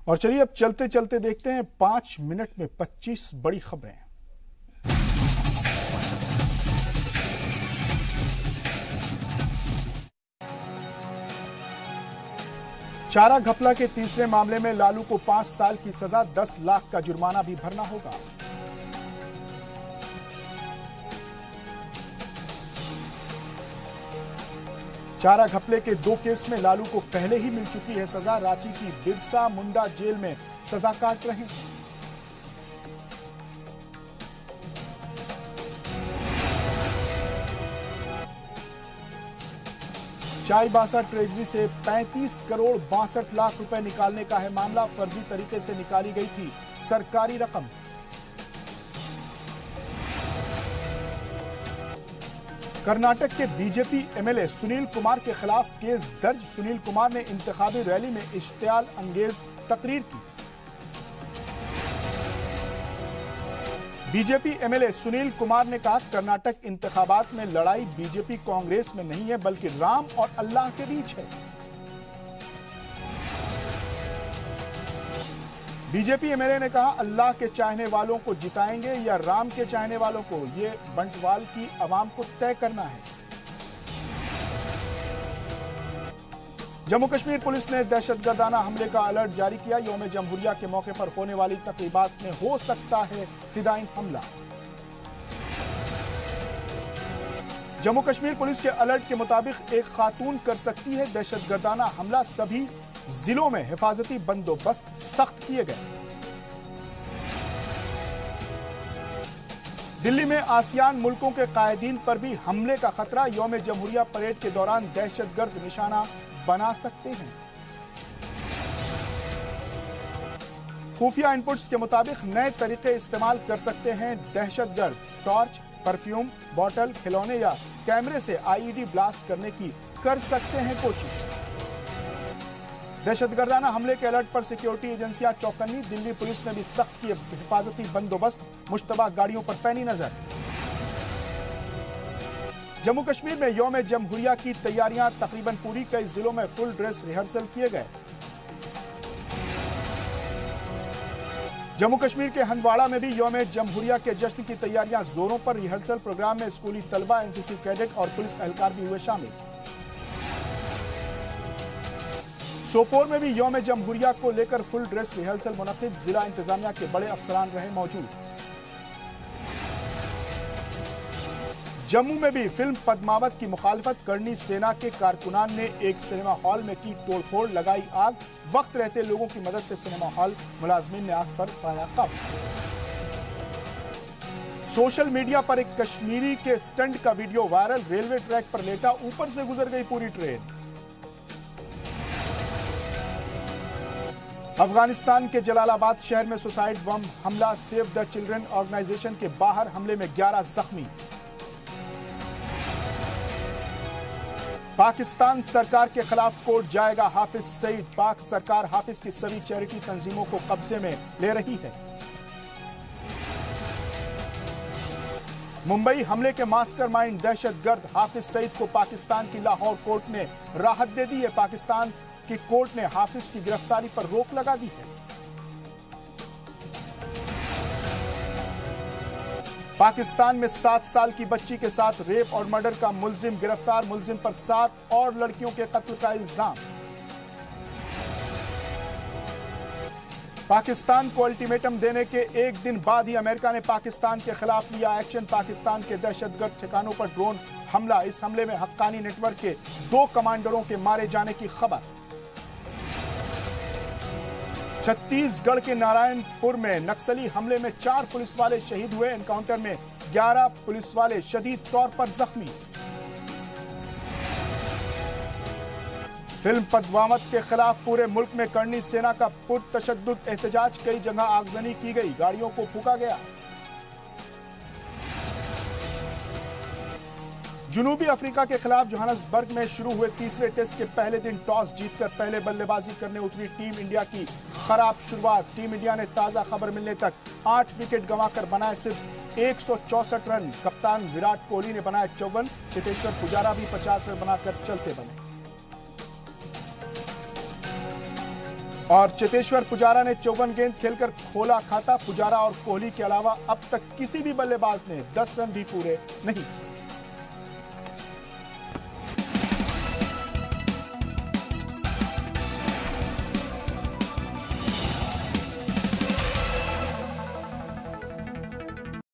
और चलिए अब चलते चलते देखते हैं 5 मिनट में 25 बड़ी खबरें। चारा घपला के तीसरे मामले में लालू को 5 साल की सजा, 10 लाख का जुर्माना भी भरना होगा। चारा घपले के 2 केस में लालू को पहले ही मिल चुकी है सजा। रांची की बिरसा मुंडा जेल में सजा काट रहे हैं। चाईबासा ट्रेजरी से 35 करोड़ 62 लाख रुपए निकालने का है मामला। फर्जी तरीके से निकाली गई थी सरकारी रकम। कर्नाटक के बीजेपी एमएलए सुनील कुमार के खिलाफ केस दर्ज। सुनील कुमार ने इंतखाबी रैली में इश्तियाल अंगेज तकरीर की। बीजेपी एमएलए सुनील कुमार ने कहा, कर्नाटक इंतखाबात में लड़ाई बीजेपी कांग्रेस में नहीं है बल्कि राम और अल्लाह के बीच है। बीजेपी एमएलए ने कहा, अल्लाह के चाहने वालों को जिताएंगे या राम के चाहने वालों को, ये बंटवाल की आवाम को तय करना है। जम्मू कश्मीर पुलिस ने दहशतगर्दाना हमले का अलर्ट जारी किया। यौम जमहूरिया के मौके पर होने वाली तकरीबात में हो सकता है फिदाइन हमला। जम्मू कश्मीर पुलिस के अलर्ट के मुताबिक एक खातून कर सकती है दहशतगर्दाना हमला। सभी जिलों में हिफाजती बंदोबस्त सख्त किए गए। दिल्ली में आसियान मुल्कों के कायदीन पर भी हमले का खतरा। यौम जमहूरिया परेड के दौरान दहशतगर्द निशाना बना सकते हैं। खुफिया इनपुट्स के मुताबिक नए तरीके इस्तेमाल कर सकते हैं दहशतगर्द। टॉर्च, परफ्यूम बॉटल, खिलौने या कैमरे से आईईडी ब्लास्ट करने की कर सकते हैं कोशिश। दहशतगर्दाना हमले के अलर्ट पर सिक्योरिटी एजेंसियां चौकन्नी। दिल्ली पुलिस ने भी सख्त किए हिफाजती बंदोबस्त। मुश्तबा गाड़ियों पर पैनी नजर। जम्मू कश्मीर में यौम जमहूरिया की तैयारियां तकरीबन पूरी। कई जिलों में फुल ड्रेस रिहर्सल किए गए। जम्मू कश्मीर के हंदवाड़ा में भी यौम जमहूरिया के जश्न की तैयारियां जोरों पर। रिहर्सल प्रोग्राम में स्कूली तलबा, एनसीसी कैडेट और पुलिस एहलकार भी हुए शामिल। सोपोर में भी यौम जमहूरिया को लेकर फुल ड्रेस रिहर्सल मुनक्किद। जिला इंतजामिया के बड़े अफसरान रहे मौजूद। जम्मू में भी फिल्म पद्मावत की मुखालफत। करनी सेना के कारकुनान ने एक सिनेमा हॉल में की तोड़फोड़, लगाई आग। वक्त रहते लोगों की मदद से सिनेमा हॉल मुलाजमीन ने आग पर पाया काबू। सोशल मीडिया पर एक कश्मीरी के स्टंट का वीडियो वायरल। रेलवे ट्रैक पर लेटा, ऊपर से गुजर गई पूरी ट्रेन। अफगानिस्तान के जलालाबाद शहर में सुसाइड बम हमला। सेव द चिल्ड्रन ऑर्गेनाइजेशन के बाहर हमले में 11 जख्मी। पाकिस्तान सरकार के खिलाफ कोर्ट जाएगा हाफिज सईद। पाक सरकार हाफिज की सभी चैरिटी तंजीमों को कब्जे में ले रही है। मुंबई हमले के मास्टरमाइंड दहशतगर्द हाफिज सईद को पाकिस्तान की लाहौर कोर्ट ने राहत दे दी है। पाकिस्तान की कोर्ट ने हाफिज की गिरफ्तारी पर रोक लगा दी है। पाकिस्तान में 7 साल की बच्ची के साथ रेप और मर्डर का मुलजिम गिरफ्तार। मुलजिम पर 7 और लड़कियों के कत्ल का इल्जाम। पाकिस्तान को अल्टीमेटम देने के एक दिन बाद ही अमेरिका ने पाकिस्तान के खिलाफ लिया एक्शन। पाकिस्तान के दहशतगर्द ठिकानों पर ड्रोन हमला। इस हमले में हक्कानी नेटवर्क के 2 कमांडरों के मारे जाने की खबर। छत्तीसगढ़ के नारायणपुर में नक्सली हमले में 4 पुलिस वाले शहीद हुए। एनकाउंटर में 11 पुलिस वाले शदीद तौर पर जख्मी। फिल्म पद्मावत के खिलाफ पूरे मुल्क में करनी सेना का पुरतशद्दुद एहतजाज। कई जगह आगजनी की गई, गाड़ियों को फूंका गया। जनूबी अफ्रीका के खिलाफ जोहान्सबर्ग में शुरू हुए तीसरे टेस्ट के पहले दिन टॉस जीतकर पहले बल्लेबाजी करने उतरी टीम इंडिया की खराब शुरुआत। टीम इंडिया ने ताजा खबर मिलने तक 8 विकेट गंवाकर बनाए सिर्फ 164 रन। कप्तान विराट कोहली ने बनाए 54। चेतेश्वर पुजारा भी 50 रन बनाकर चलते बने। और चेतेश्वर पुजारा ने 54 गेंद खेलकर खोला खाता। पुजारा और कोहली के अलावा अब तक किसी भी बल्लेबाज ने 10 रन भी पूरे नहीं।